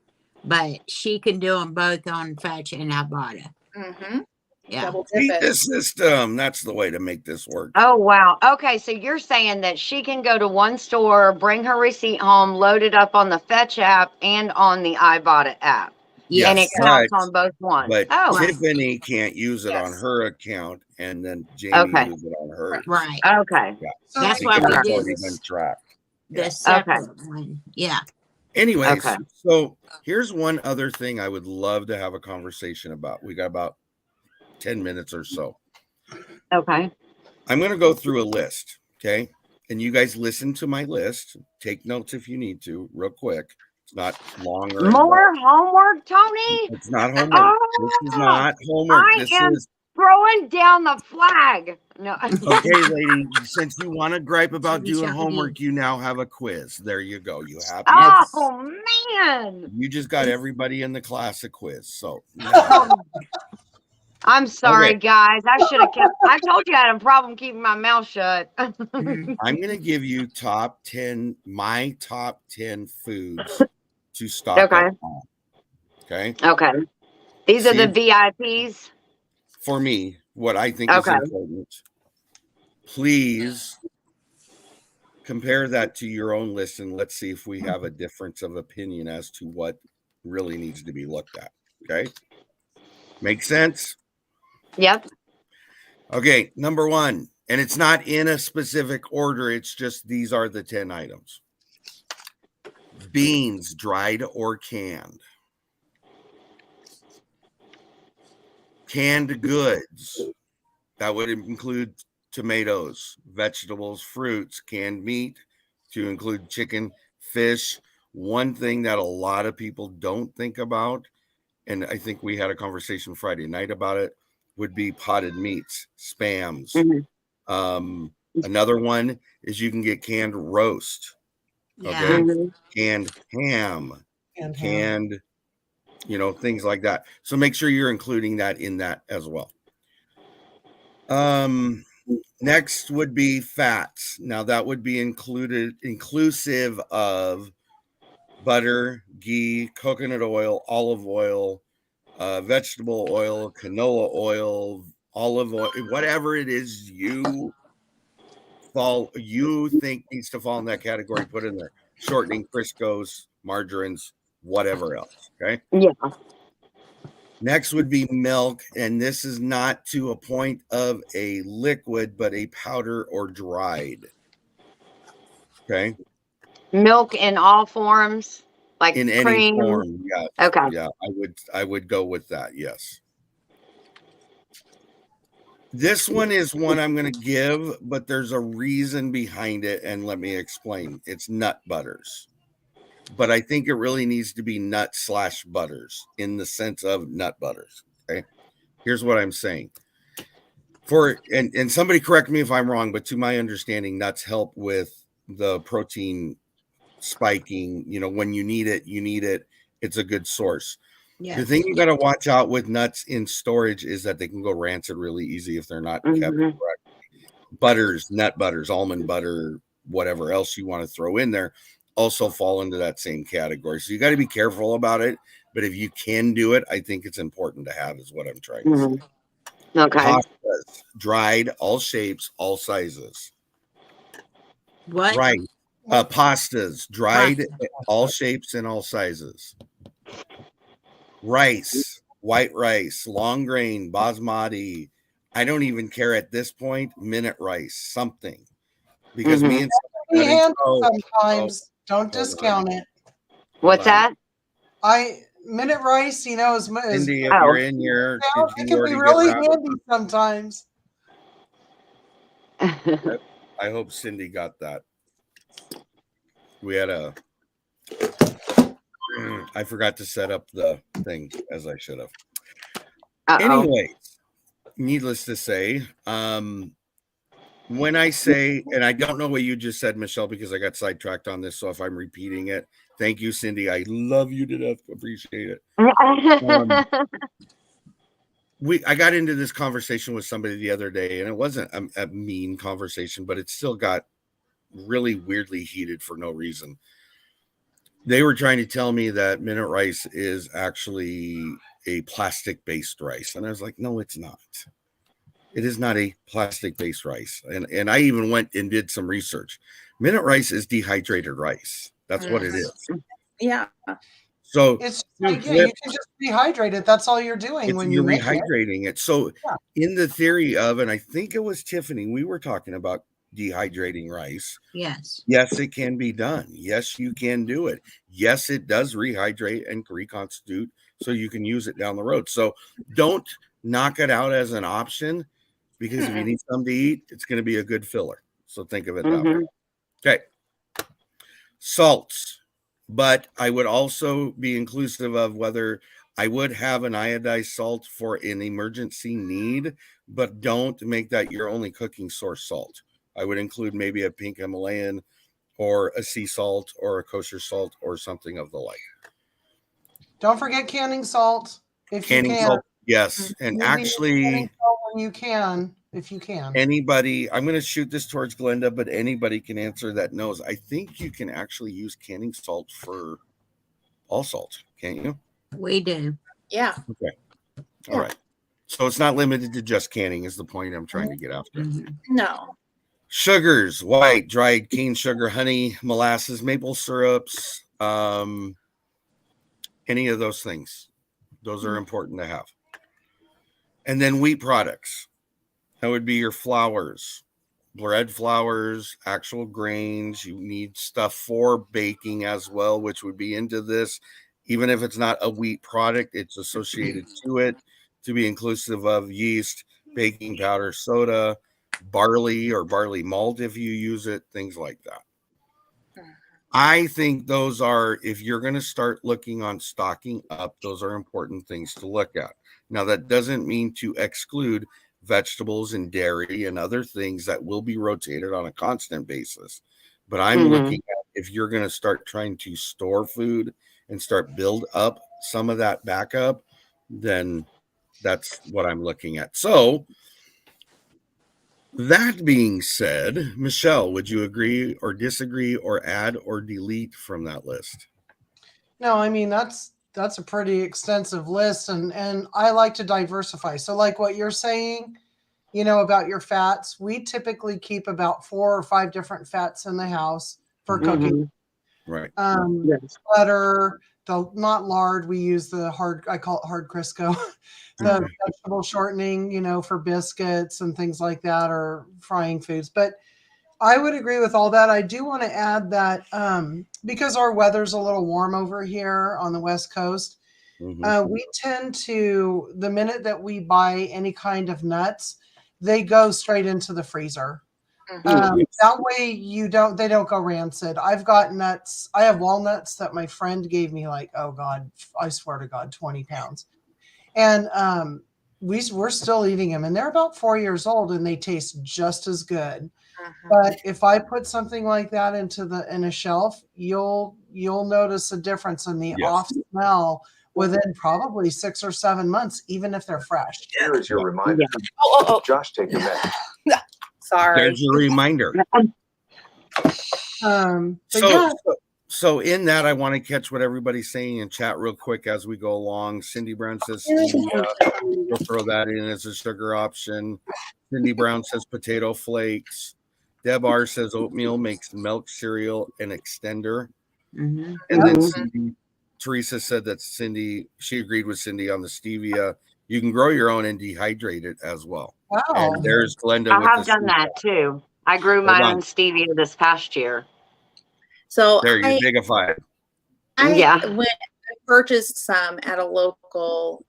but she can do them both on Fetch and Ibotta. Mm-hmm. Yeah. Beat the system. That's the way to make this work. Oh, wow. Okay, so you're saying that she can go to one store, bring her receipt home, load it up on the Fetch app and on the Ibotta app. Yes. And it counts on both ones. But Tiffany can't use it on her account, and then Jamie use it on hers. Right. Okay. Yeah. That's why we do already been tracked. the separate one. Yeah. Anyways, so here's one other thing I would love to have a conversation about. We got about 10 minutes or so. Okay. I'm going to go through a list, okay? And you guys listen to my list. Take notes if you need to, real quick. It's not long or more homework, Tony. It's not homework. This is not homework. I am throwing down the flag. No. Okay, lady. Since you want to gripe about doing homework, you now have a quiz. There you go. You happy? Oh man! You just got everybody in the class a quiz. So. I'm sorry, guys. I should have kept. I told you I had a problem keeping my mouth shut. I'm going to give you my top 10 foods to stock up on. Okay. Okay. These are the VIPs. For me, what I think is important. Please compare that to your own list and let's see if we have a difference of opinion as to what really needs to be looked at. Okay. Make sense? Yep. Okay, number 1, and it's not in a specific order. It's just these are the 10 items. Beans, dried or canned. Canned goods. That would include tomatoes, vegetables, fruits, canned meat, to include chicken, fish. One thing that a lot of people don't think about, and I think we had a conversation Friday night about it, would be potted meats, spams. Another one is you can get canned roast, canned ham, canned, things like that. So make sure you're including that in that as well. Next would be fats. Now that would be inclusive of butter, ghee, coconut oil, olive oil, vegetable oil, canola oil, olive oil, whatever it is you think needs to fall in that category, put in there. Shortening, Crisco's, margarines, whatever else. Okay. Yeah. Next would be milk, and this is not to a point of a liquid, but a powder or dried. Okay. Milk in all forms. Like in cream. Any form, yeah. Okay. Yeah, I would go with that. Yes. This one is one I'm going to give, but there's a reason behind it, and let me explain. It's nut butters, but I think it really needs to be nut/butters in the sense of nut butters. Okay. Here's what I'm saying. And somebody correct me if I'm wrong, but to my understanding, nuts help with the protein spiking. You know, when you need it, you need it. It's a good source. Yeah. The thing you got to watch out with nuts in storage is that they can go rancid really easy if they're not kept correctly. Butters, nut butters, almond butter, whatever else you want to throw in there also fall into that same category. So you got to be careful about it. But if you can do it, I think it's important to have, is what I'm trying to say. Okay. Pastas, dried, all shapes, all sizes. What? Right. Pastas, dried, all shapes and all sizes. Rice, white rice, long grain, basmati. I don't even care at this point. Minute rice, something. Because me and We handle sometimes. Don't discount it. What's that? Minute rice, you know, is Cindy, if you're in here, it can be really handy sometimes. I hope Cindy got that. We had I forgot to set up the thing as I should have. Anyways, needless to say, when I say, and I don't know what you just said, Michelle, because I got sidetracked on this. So if I'm repeating it, thank you, Cindy. I love you to death. Appreciate it. I got into this conversation with somebody the other day, and it wasn't a mean conversation, but it still got really weirdly heated for no reason. They were trying to tell me that minute rice is actually a plastic-based rice. And I was like, no, it's not. It is not a plastic-based rice. And I even went and did some research. Minute rice is dehydrated rice. That's what it is. Yeah. So it's you can just rehydrate it. That's all you're doing when you're rehydrating it. So in the theory of, and I think it was Tiffany, we were talking about dehydrating rice. Yes, it can be done. Yes, you can do it. Yes, it does rehydrate and reconstitute so you can use it down the road. So don't knock it out as an option, because if you need something to eat, it's going to be a good filler. So think of it that way. Okay. Salts. But I would also be inclusive of whether I would have an iodized salt for an emergency need, but don't make that your only cooking source salt. I would include maybe a pink Himalayan or a sea salt or a kosher salt or something of the like. Don't forget canning salt if you can. Salt, yes. And actually, when you can, if you can. Anybody, I'm going to shoot this towards Glenda, but anybody can answer that knows. I think you can actually use canning salt for all salt, can't you? We do. Yeah. Okay. All right. So it's not limited to just canning is the point I'm trying to get after. No. Sugars, white, dried cane sugar, honey, molasses, maple syrups, any of those things. Those are important to have. And then wheat products. That would be your flours, bread flours, actual grains. You need stuff for baking as well, which would be into this. Even if it's not a wheat product, it's associated to it, to be inclusive of yeast, baking powder, soda, barley or barley malt if you use it, things like that. I think those are, if you're going to start looking on stocking up, those are important things to look at. Now, that doesn't mean to exclude vegetables and dairy and other things that will be rotated on a constant basis. But I'm looking at, if you're going to start trying to store food and start build up some of that backup, then that's what I'm looking at. So that being said, Michelle, would you agree or disagree or add or delete from that list? No, I mean, that's a pretty extensive list, and I like to diversify. So like what you're saying, you know, about your fats, we typically keep about 4 or 5 different fats in the house for cooking. Right. Butter, not lard. We use the hard, I call it hard Crisco, the vegetable shortening, you know, for biscuits and things like that, or frying foods. But I would agree with all that. I do want to add that because our weather's a little warm over here on the West Coast, we tend to, the minute that we buy any kind of nuts, they go straight into the freezer. That way they don't go rancid. I've got nuts. I have walnuts that my friend gave me, like, oh God, I swear to God, 20 pounds. And we're still eating them, and they're about 4 years old and they taste just as good. But if I put something like that in a shelf, you'll notice a difference in the Yes. off smell within probably 6 or 7 months, even if they're fresh. Here is your reminder. Yeah. Oh. Josh, take your message. Sorry. There's your reminder. But So, yeah, so in that, I want to catch what everybody's saying in chat real quick as we go along. Cindy Brown says stevia. We'll throw that in as a sugar option. Cindy Brown says potato flakes. Deb R says oatmeal makes milk cereal an extender. Mhm. And then Mhm. Teresa said that she agreed with Cindy on the stevia. You can grow your own and dehydrate it as well. wow. And there's Glenda I with have the done that too. I grew my Hold on. own stevia this past year. So There, you bigify it. Yeah. I purchased some at a local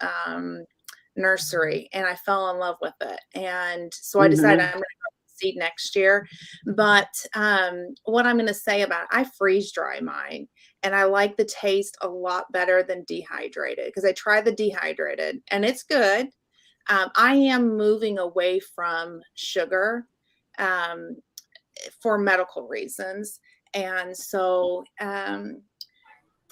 nursery, and I fell in love with it. And so I decided I'm going to grow seed next year. But what I'm going to say about it, I freeze dry mine, and I like the taste a lot better than dehydrated, because I tried the dehydrated and it's good. I am moving away from sugar for medical reasons. And so,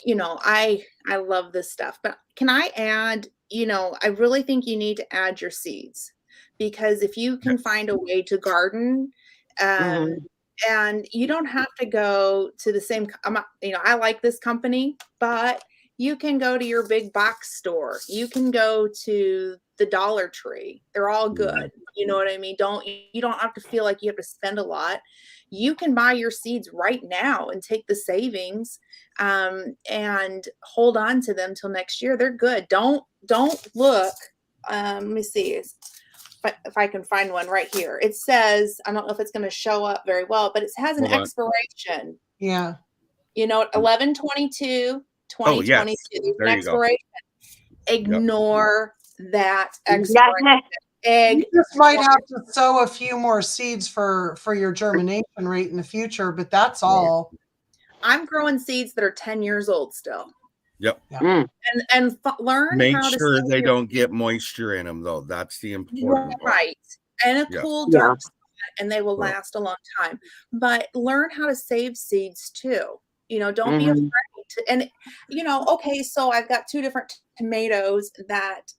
I love this stuff, but can I add, I really think you need to add your seeds, because if you can find a way to garden, Mhm. and you don't have to go to the same, I like this company, but you can go to your big box store. You can go to the Dollar Tree. They're all good. You know what I mean? You don't have to feel like you have to spend a lot. You can buy your seeds right now and take the savings, and hold on to them till next year. They're good. Don't look. Let me see if I can find one right here. It says, I don't know if it's going to show up very well, but it has an Hold on. expiration. Yeah. 11/22/2022. Oh, yes. There's an There you go. expiration. Ignore that expiration. You just might have to sow a few more seeds for your germination rate in the future, but that's all. I'm growing seeds that are 10 years old still. Yep. Mm. And learn Make how to sure save they your don't get moisture in them, though. That's the important part. right. And a Yeah. cool Yeah. dark spot, and they will Right. last a long time. But learn how to save seeds too. Don't be Mhm. afraid to, and okay, so I've got 2 different tomatoes that,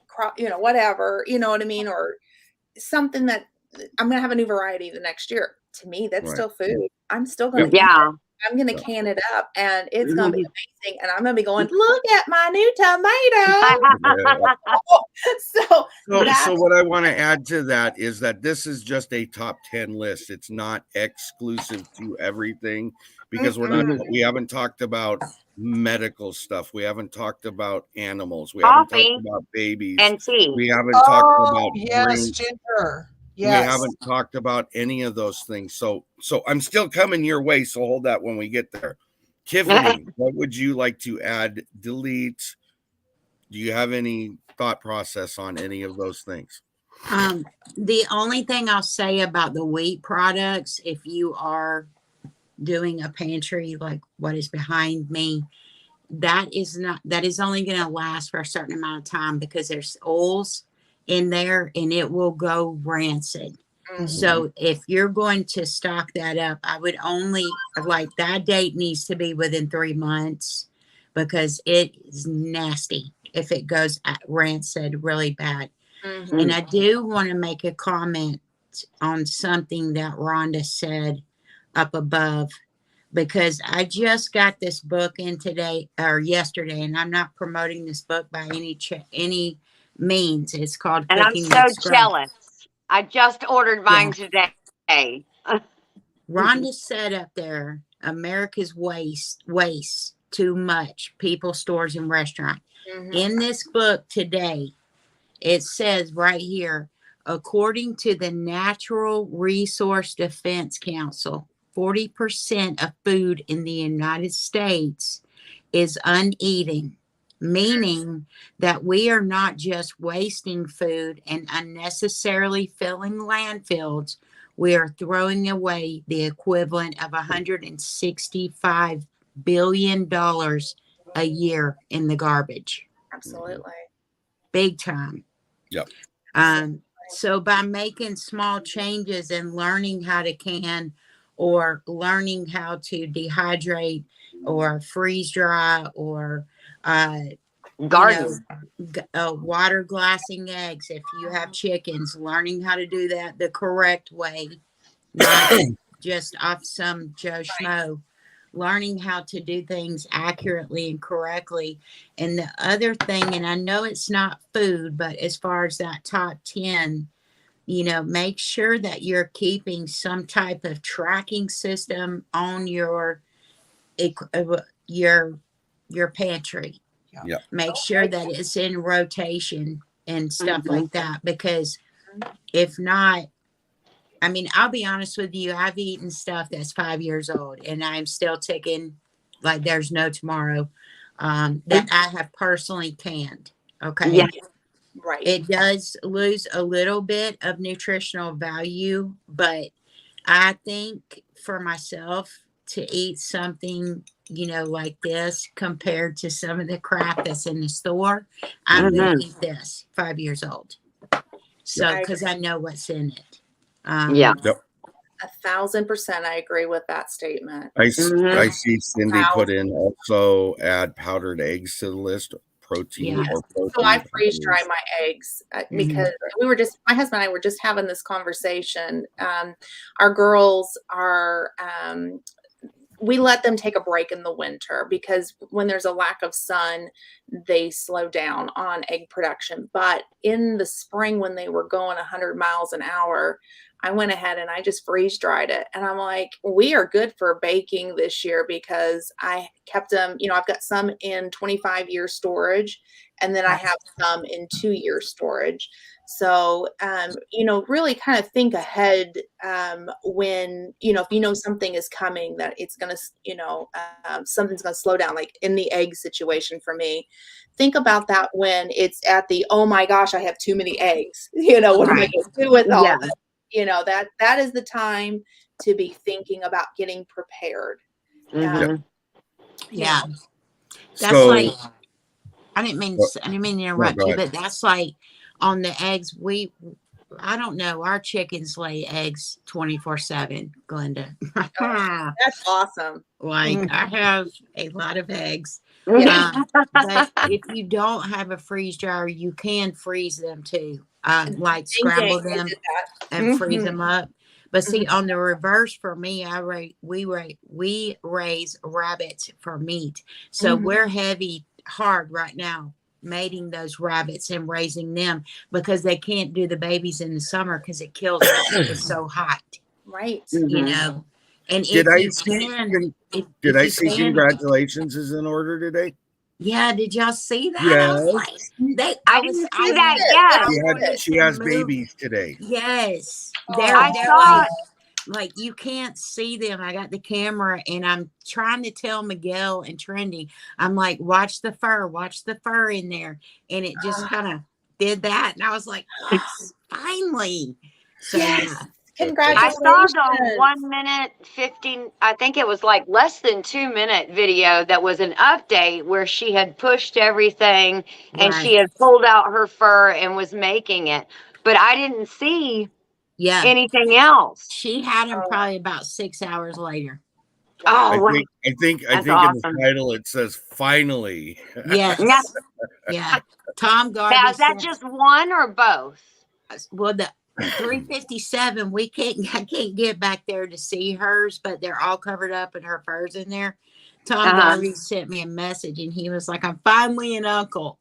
crop, whatever, you know what I mean? Or something that I'm going to have a new variety the next year. To me, that's Right. still food. I'm still going Yep. to eat Yeah. it. I'm going to Yeah. can it up, and it's going to be Mhm. amazing. And I'm going to be going, look at my new tomato. So So what I want to add to that is that this is just a top 10 list. It's not exclusive to everything, because we haven't talked about medical stuff. We haven't talked about animals. We haven't Coffee talked about babies. and tea. We haven't talked Oh, about yes, drinks. ginger. We Yes. haven't talked about any of those things. So I'm still coming your way. So hold that when we get there. Tiffany, what would you like to add, delete? Do you have any thought process on any of those things? The only thing I'll say about the wheat products, if you are doing a pantry like what is behind me, that is only going to last for a certain amount of time, because there's oils in there and it will go rancid. So if you're going to stock that up, I would only, like, that date needs to be within 3 months, because it is nasty if it goes rancid really bad. And I do want to make a comment on something that Rhonda said up above, because I just got this book in today or yesterday, and I'm not promoting this book by any means. It's called And I'm Cooking so with Scrub. jealous. I just ordered mine today. Rhonda said up there, America's waste too much, people, stores, and restaurants. In this book today, it says right here, according to the Natural Resource Defense Council, 40% of food in the United States is uneaten, meaning that we are not just wasting food and unnecessarily filling landfills. We are throwing away the equivalent of $165 billion a year in the garbage. Absolutely. Big time. Yep. So by making small changes and learning how to can or learning how to dehydrate or freeze dry or Garden. water glassing eggs if you have chickens, learning how to do that the correct way, not just off some Joe Schmo, learning how to do things accurately and correctly. And the other thing, and I know it's not food, but as far as that top 10, make sure that you're keeping some type of tracking system on your pantry. Yeah. Make sure that it's in rotation and stuff like that, because if not, I mean, I'll be honest with you, I've eaten stuff that's 5 years old and I'm still ticking like there's no tomorrow, that I have personally canned. Okay. Yeah. Right. It does lose a little bit of nutritional value, but I think for myself to eat something, like this compared to some of the crap that's in the store, I'm going to eat this 5 years old. So, because I know what's in it. Yeah. Yep. 1,000% I agree with that statement. I see Cindy put in also add powdered eggs to the list. Protein or protein. So I freeze dry my eggs because my husband and I were just having this conversation. Our girls are, we let them take a break in the winter because when there's a lack of sun, they slow down on egg production. But in the spring, when they were going 100 miles an hour, I went ahead and I just freeze dried it. And I'm like, we are good for baking this year because I kept them, I've got some in 25-year storage and then I have some in 2-year storage. So, really kind of think ahead when, if something is coming that it's going to, something's going to slow down, like in the egg situation for me. Think about that when it's at the, oh my gosh, I have too many eggs. What am I going to do with all this? That is the time to be thinking about getting prepared. Yeah. That's So, like, I didn't mean to interrupt you, but that's like on the eggs. I don't know. Our chickens lay eggs 24/7, Glenda. That's awesome. Like I have a lot of eggs. Yeah. But if you don't have a freeze dryer, you can freeze them too. Like scramble them and freeze them up. But see, on the reverse for me, we raise rabbits for meat. So we're hard right now mating those rabbits and raising them because they can't do the babies in the summer because it kills them. It's so hot. Right. And did I see congratulations is in order today? Yeah, did y'all see that? Yes. I didn't see that yet. She has babies today. Yes. I saw like you can't see them. I got the camera and I'm trying to tell Miguel and Trendy, I'm like, watch the fur in there. And it just kind of did that. And I was like, yes, finally. So yes. I saw the 1 minute 15, I think it was like less than 2 minute video that was an update where she had pushed everything and she had pulled out her fur and was making it. But I didn't see anything else. She had him probably about 6 hours later. Oh, I think awesome. In the title it says finally. Yes. Yeah. Tom Garvey. Now, is that just one or both? Well, the 357, I can't get back there to see hers, but they're all covered up and her fur's in there. Tom Garvey sent me a message and he was like, I'm finally an uncle.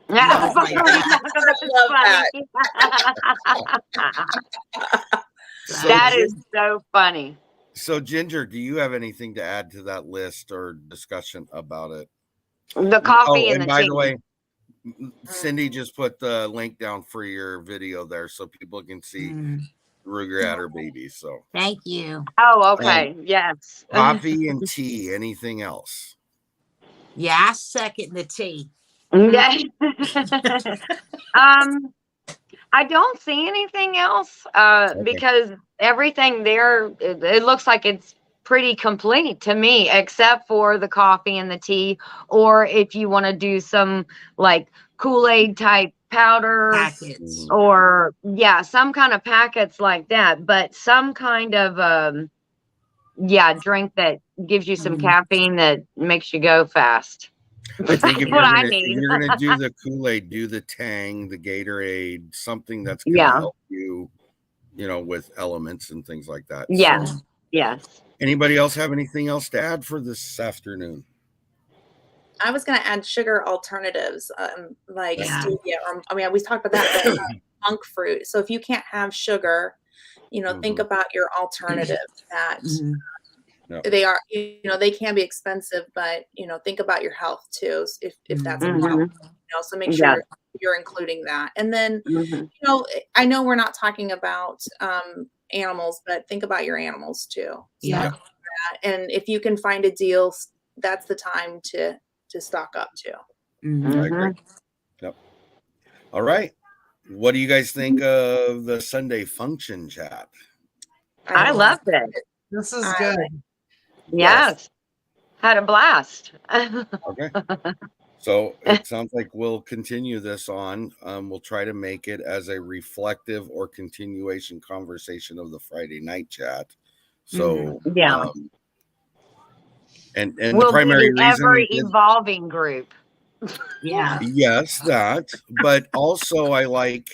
I love that. That is so funny. So, Ginger, do you have anything to add to that list or discussion about it? The coffee and the by tea. the way, Cindy just put the link down for your video there so people can see Ruger at her baby. So thank you. Oh, okay. Yes. Coffee and tea. Anything else? Yeah, I second the tea. Yeah. I don't see anything else because everything there, it looks like it's pretty complete to me, except for the coffee and the tea, or if you want to do some like Kool-Aid type powder Packets. or some kind of packets like that, but some kind of drink that gives you some caffeine that makes you go fast. I think That's what I if need. you're gonna do the Kool-Aid, do the Tang, the Gatorade, something that's gonna Yeah. help you, with elements and things like that. Yes. So, Yes. anybody else have anything else to add for this afternoon? I was going to add sugar alternatives, like stevia, we talked about that, but monk fruit. So if you can't have sugar, think about your alternative that they are, they can be expensive, but, think about your health too, if that's a problem, so make sure you're including that. And then, I know we're not talking about animals, but think about your animals too. Yeah. And if you can find a deal, that's the time to stock up too. I agree. Yep. All right. What do you guys think of the Sunday function chat? I loved it. This is good. Yes. Had a blast. Okay. So it sounds like we'll continue this on. We'll try to make it as a reflective or continuation conversation of the Friday night chat. So and we'll the primary be the reason ever evolving group. Yeah. Yes, that. But also I like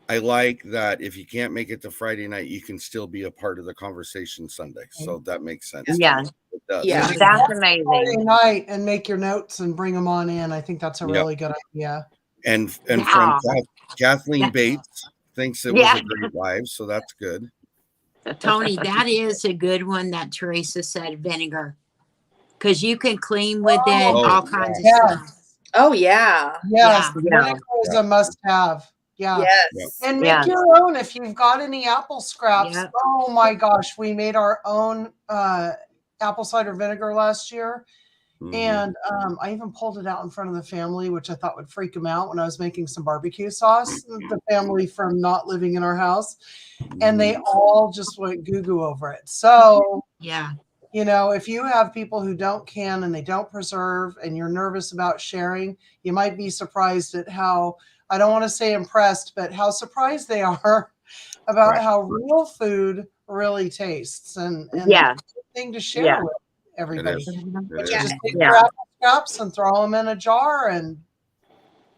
that if you can't make it to Friday night, you can still be a part of the conversation Sunday. So that makes sense. Yeah. It does. Yeah. That's Friday amazing. night and make your notes and bring them on in. I think that's a really good idea. And from Kathleen Bates thinks it was a great live, so that's good. Tony, that is a good one that Teresa said, vinegar. Because you can clean with it, all kinds of stuff. Oh, yeah. Yes, Yeah. vinegar is a must-have. Yeah. Yes. And make your own if you've got any apple scraps. Yep. Oh my gosh, we made our own apple cider vinegar last year. And I even pulled it out in front of the family, which I thought would freak them out when I was making some barbecue sauce, the family from not living in our house. And they all just went goo-goo over it. So, if you have people who don't can and they don't preserve and you're nervous about sharing, you might be surprised at how, I don't want to say impressed, but how surprised they are about how real food really tastes. And it's a good thing to share with everybody. Just take your apple scraps and throw them in a jar, and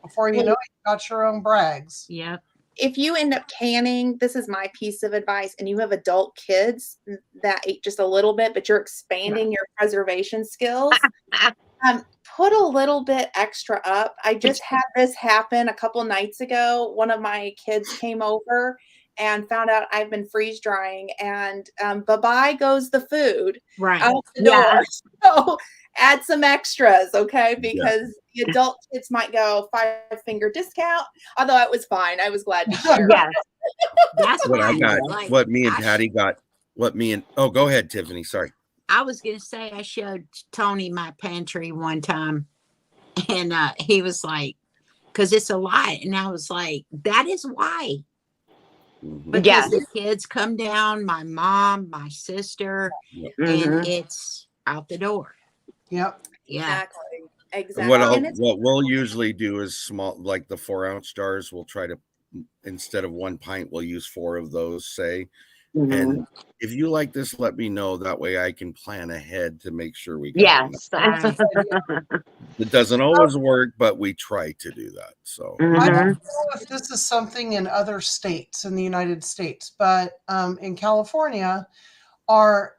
before you know it, you got your own brags. Yeah. If you end up canning, this is my piece of advice, and you have adult kids that eat just a little bit, but you're expanding your preservation skills, put a little bit extra up. I just had this happen a couple nights ago. One of my kids came over and found out I've been freeze drying, and bye-bye goes the food out the door. So add some extras, okay? Because the adult kids might go 5-finger discount, although it was fine. I was glad to share. That's what I got, what me and Patty got, go ahead, Tiffany. Sorry. I was going to say, I showed Tony my pantry one time, and he was like, because it's a lot. And I was like, that is why. Because the kids come down, my mom, my sister, and it's out the door. Yep. Yeah. Exactly. What we'll usually do is small, like the 4-ounce jars. We'll try to, instead of 1 pint, we'll use 4 of those, say. And if you like this, let me know. That way I can plan ahead to make sure we can. It doesn't always work, but we try to do that. So I don't know if this is something in other states in the United States, but in California, our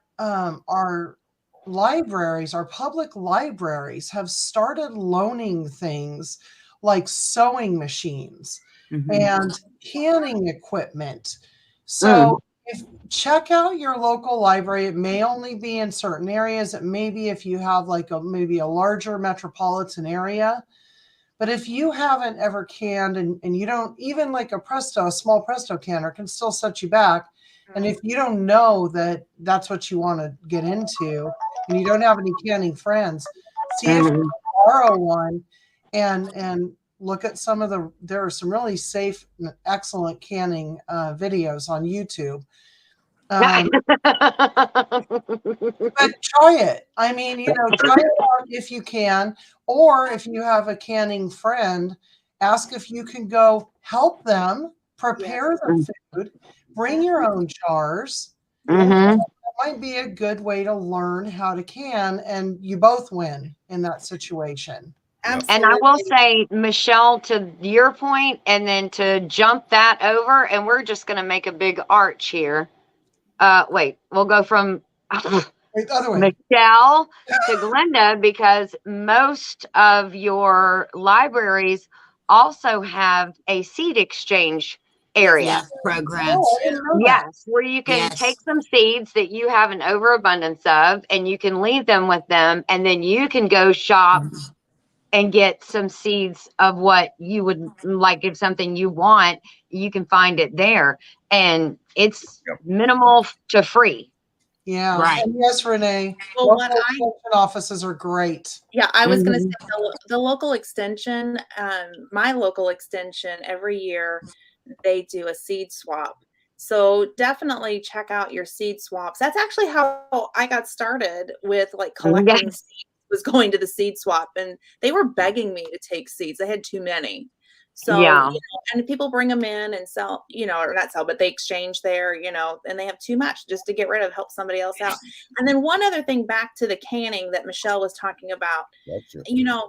libraries, our public libraries, have started loaning things like sewing machines and canning equipment. So check out your local library. It may only be in certain areas. It may be if you have like maybe a larger metropolitan area. But if you haven't ever canned and you don't, even like a small Presto canner can still set you back. And if you don't know that that's what you want to get into and you don't have any canning friends, see if you can borrow one and look at there are some really safe and excellent canning videos on YouTube. But try it. I mean, try it out if you can, or if you have a canning friend, ask if you can go help them prepare the food, bring your own jars. Mm-hmm. That might be a good way to learn how to can, and you both win in that situation. Absolutely. And I will say, Michelle, to your point, and then to jump that over, and we're just going to make a big arch here. Wait, we'll go from Wait, the other way. Michelle to Glenda, because most of your libraries also have a seed exchange area. Yeah, programs. Oh, I didn't know that. Yes, where you can take some seeds that you have an overabundance of, and you can leave them with them, and then you can go shop and get some seeds of what you would like. If something you want, you can find it there, and it's minimal to free. Yeah. Right. And yes, Renee. Well, Local what extension offices are great. Yeah, I was going to say the local extension, my local extension, every year they do a seed swap. So definitely check out your seed swaps. That's actually how I got started with like collecting seeds, was going to the seed swap, and they were begging me to take seeds. They had too many. So, you know, and people bring them in and sell, you know, or not sell, but they exchange there, you know, and they have too much just to get rid of, help somebody else out. And then one other thing, back to the canning that Michelle was talking about, you know,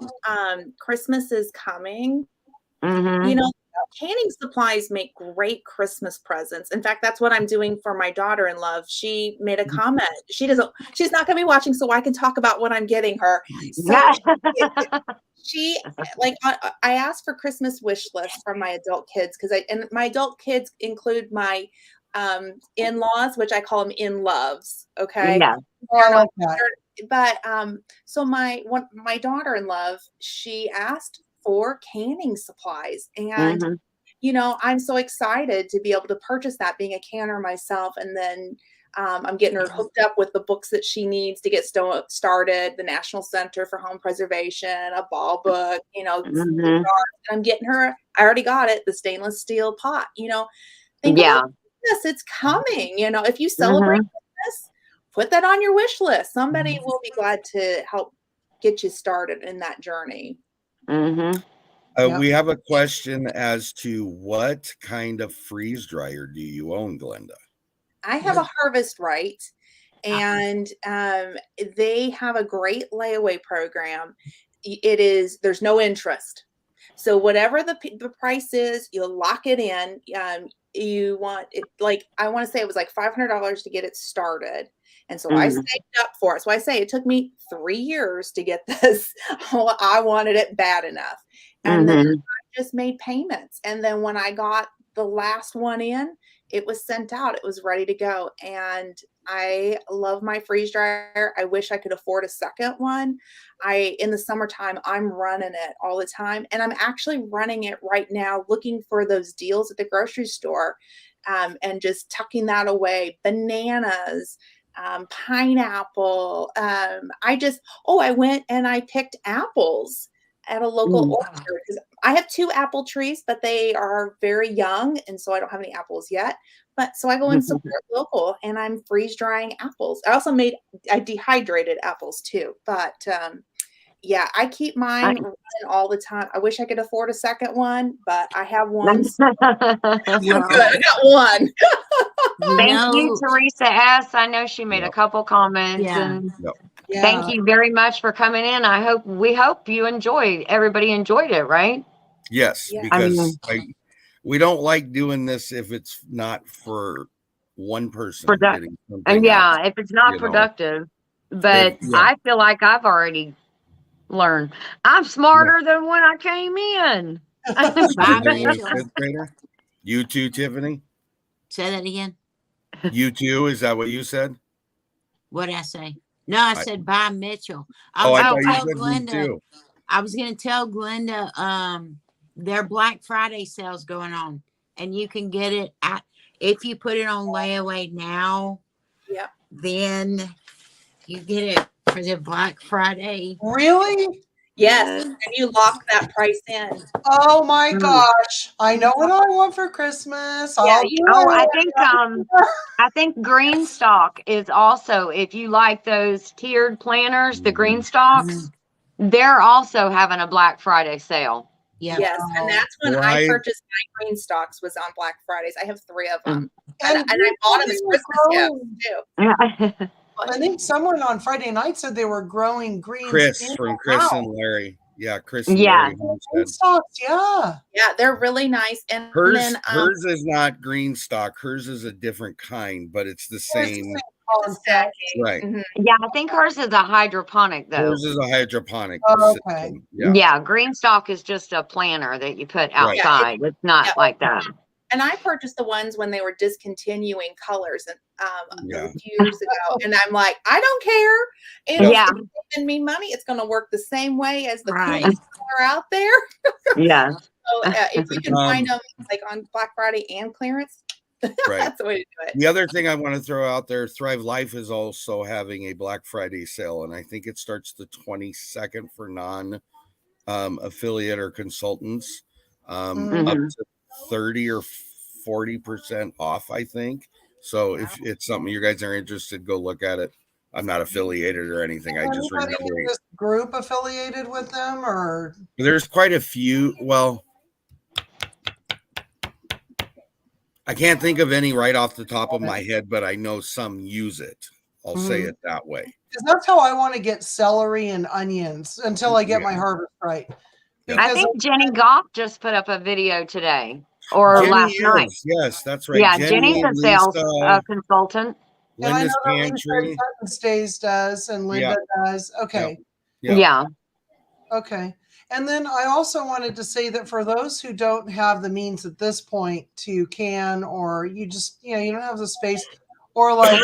Christmas is coming, you know, canning supplies make great Christmas presents. In fact, that's what I'm doing for my daughter-in-law. She made a comment. She's not going to be watching, so I can talk about what I'm getting her. So she like, I asked for Christmas wish lists from my adult kids, and my adult kids include my in-laws, which I call them in-loves. Okay. Yeah. But so my daughter-in-law, she asked for canning supplies, and you know, I'm so excited to be able to purchase that, being a canner myself. And then I'm getting her hooked up with the books that she needs to get started, the National Center for Home Preservation, a ball book, you know, and I'm getting her, I already got it, the stainless steel pot, you know, think about this, it's coming, you know, if you celebrate this, put that on your wish list. Somebody will be glad to help get you started in that journey. We have a question as to what kind of freeze dryer do you own, Glenda? I have a Harvest Right, and they have a great layaway program. There's no interest. So whatever the price is, you'll lock it in. You want it, like, I want to say it was like $500 to get it started. And so I saved up for it. So I say it took me 3 years to get this. I wanted it bad enough. And then I just made payments. And then when I got the last one in, it was sent out. It was ready to go. And I love my freeze dryer. I wish I could afford a second one. In the summertime, I'm running it all the time. And I'm actually running it right now, looking for those deals at the grocery store, and just tucking that away. Bananas, pineapple. I went and I picked apples at a local orchard. I have 2 apple trees, but they are very young, and so I don't have any apples yet. But so I go and support local, and I'm freeze drying apples. I dehydrated apples too. But yeah, I keep mine running all the time. I wish I could afford a second one, but I have one. So I'm good. I got one. Thank you, Teresa S. I know she made a couple comments, and thank you very much for coming in. We hope you everybody enjoyed it, right? Yes, because we don't like doing this if it's not for one person. And if it's not productive, but I feel like I've already learned. I'm smarter than when I came in. You too, Tiffany? Say that again. You too? Is that what you said? What did I say? No, I said bye, Mitchell. I thought you said Glenda. Too. I was going to tell Glenda their Black Friday sales going on, and you can get it if you put it on layaway now. Yep. Then you get it for the Black Friday. Really? Yes, and you lock that price in. Oh my gosh! I know what I want for Christmas. I think Greenstock is also, if you like those tiered planners, the Greenstocks, they're also having a Black Friday sale. Yeah. Yes, and that's when I Right. purchased my green stocks was on Black Fridays. I have 3 of them, And and I bought them as Christmas gifts too. I think someone on Friday night said they were growing greens. Chris in from the Chris house. and Larry. Yeah, Chris and Yeah. Larry Green Homestead. stalks, yeah. Yeah, they're really nice. And Hers, then hers is not green stock. Hers is a different kind, but it's the It's the same. same the concept. stacking. Right. Mhm. Yeah, I think hers is a hydroponic though. Hers is a hydroponic Oh, okay. system. Yeah. Yeah, green stalk is just a planter that you put Right. outside. It's not yeah. like that. And I purchased the ones when they were discontinuing colors and Yeah. a few years ago. And I'm like, I don't care. Yeah. Yeah. It's giving me money. It's going to work the same way as the Right. coolest color out there. Yeah. So if you can find them like on Black Friday and clearance, Right. that's the way to do it. The other thing I want to throw out there, Thrive Life is also having a Black Friday sale, and I think it starts the 22nd for non affiliate or consultants, up Mhm. to 30 or 40% off, I think. So if it's something you guys are interested, go look at it. I'm not affiliated or anything. I just Anybody remember in this group affiliated with them, or there's quite a few. Well, I can't think of any right off the top of my head, but I know some use it. I'll say it that way. because that's how I want to get celery and onions until I get my harvest right. Yeah. I Because think Jenny Goff just put up a video today or Jenny last night. is. Yes, that's right. Yeah, Jenny, Jenny's a sales Lisa, consultant. and I know Linda's that Lisa Pantry. Sutton's Days does, and Linda does. Okay. Yeah. Yeah. Okay. And then I also wanted to say that for those who don't have the means at this point to can, or you just, you don't have the space, or like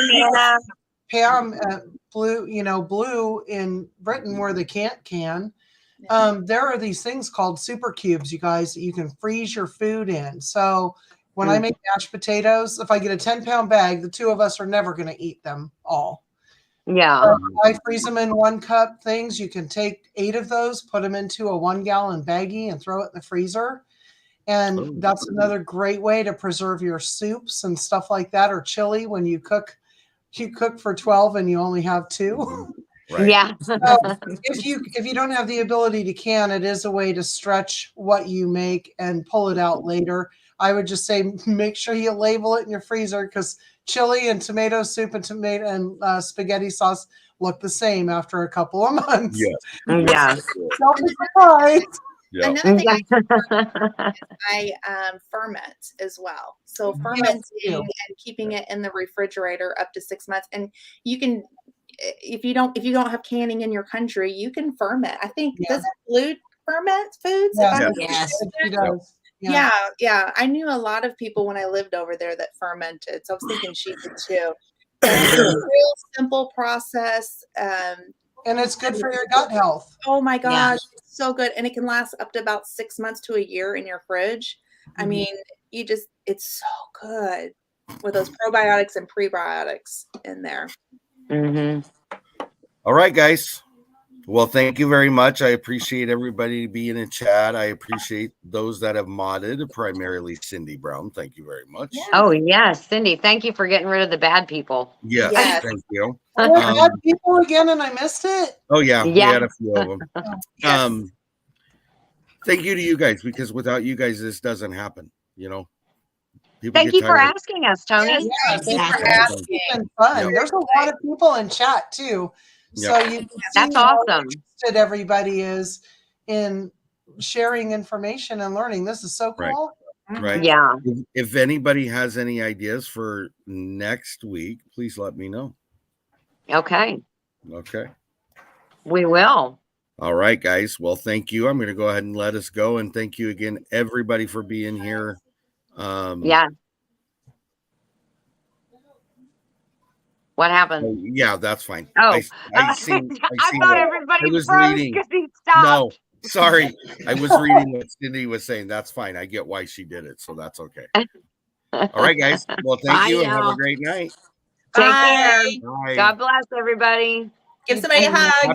Pam at Blue in Britain where they can't can, there are these things called super cubes, you guys, that you can freeze your food in. So when I make mashed potatoes, if I get a 10-pound bag, the two of us are never going to eat them all. Yeah. I freeze them in 1 cup things. You can take 8 of those, put them into a 1-gallon baggie and throw it in the freezer. And that's another great way to preserve your soups and stuff like that, or chili when you cook. You cook for 12 and you only have 2. Right. Yeah. So if you don't have the ability to can, it is a way to stretch what you make and pull it out later. I would just say make sure you label it in your freezer, because chili and tomato soup and tomato and spaghetti sauce look the same after a couple of months. Yeah. Yeah. Don't be surprised. Yeah. Another thing I ferment as well. So fermenting and keeping it in the refrigerator up to 6 months. And you can, if you don't have canning in your country, you can ferment. I think doesn't Blue ferment foods? Yes. She does. Yeah. I knew a lot of people when I lived over there that fermented. So I was thinking she did too. And it's a real simple process. And it's good for your gut health. Oh my gosh, it's so good. And it can last up to about 6 months to a year in your fridge. I mean, it's so good with those probiotics and prebiotics in there. All right, guys. Well, thank you very much. I appreciate everybody being in chat. I appreciate those that have modded, primarily Cindy Brown. Thank you very much. Yeah. Oh, yes. Cindy, thank you for getting rid of the bad people. Yes, Yes. thank you. I had people again and I missed it. Oh, yeah, we Yeah. had a few of them. Yes. Thank you to you guys, because without you guys, this doesn't happen. People Thank get you for tired. asking us, Tony. Thank you for Exactly. asking. It's been fun. Yep. There's a lot of people in chat too. So you can see That's how awesome. interested everybody is in sharing information and learning. This is so Right. cool. Right. Yeah. If anybody has any ideas for next week, please let me know. Okay. Okay. We will. All right, guys. Well, thank you. I'm going to go ahead and let us go. And thank you again, everybody, for being here. Yeah. What happened? Yeah, that's fine. Oh, I I thought that. everybody I was froze reading. because he stopped. No, sorry. I was reading what Cindy was saying. That's fine. I get why she did it. So that's okay. All right, guys. Well, thank Bye, you and have a y'all. great night. Take care. Bye. Bye. God bless everybody. Give somebody a hug.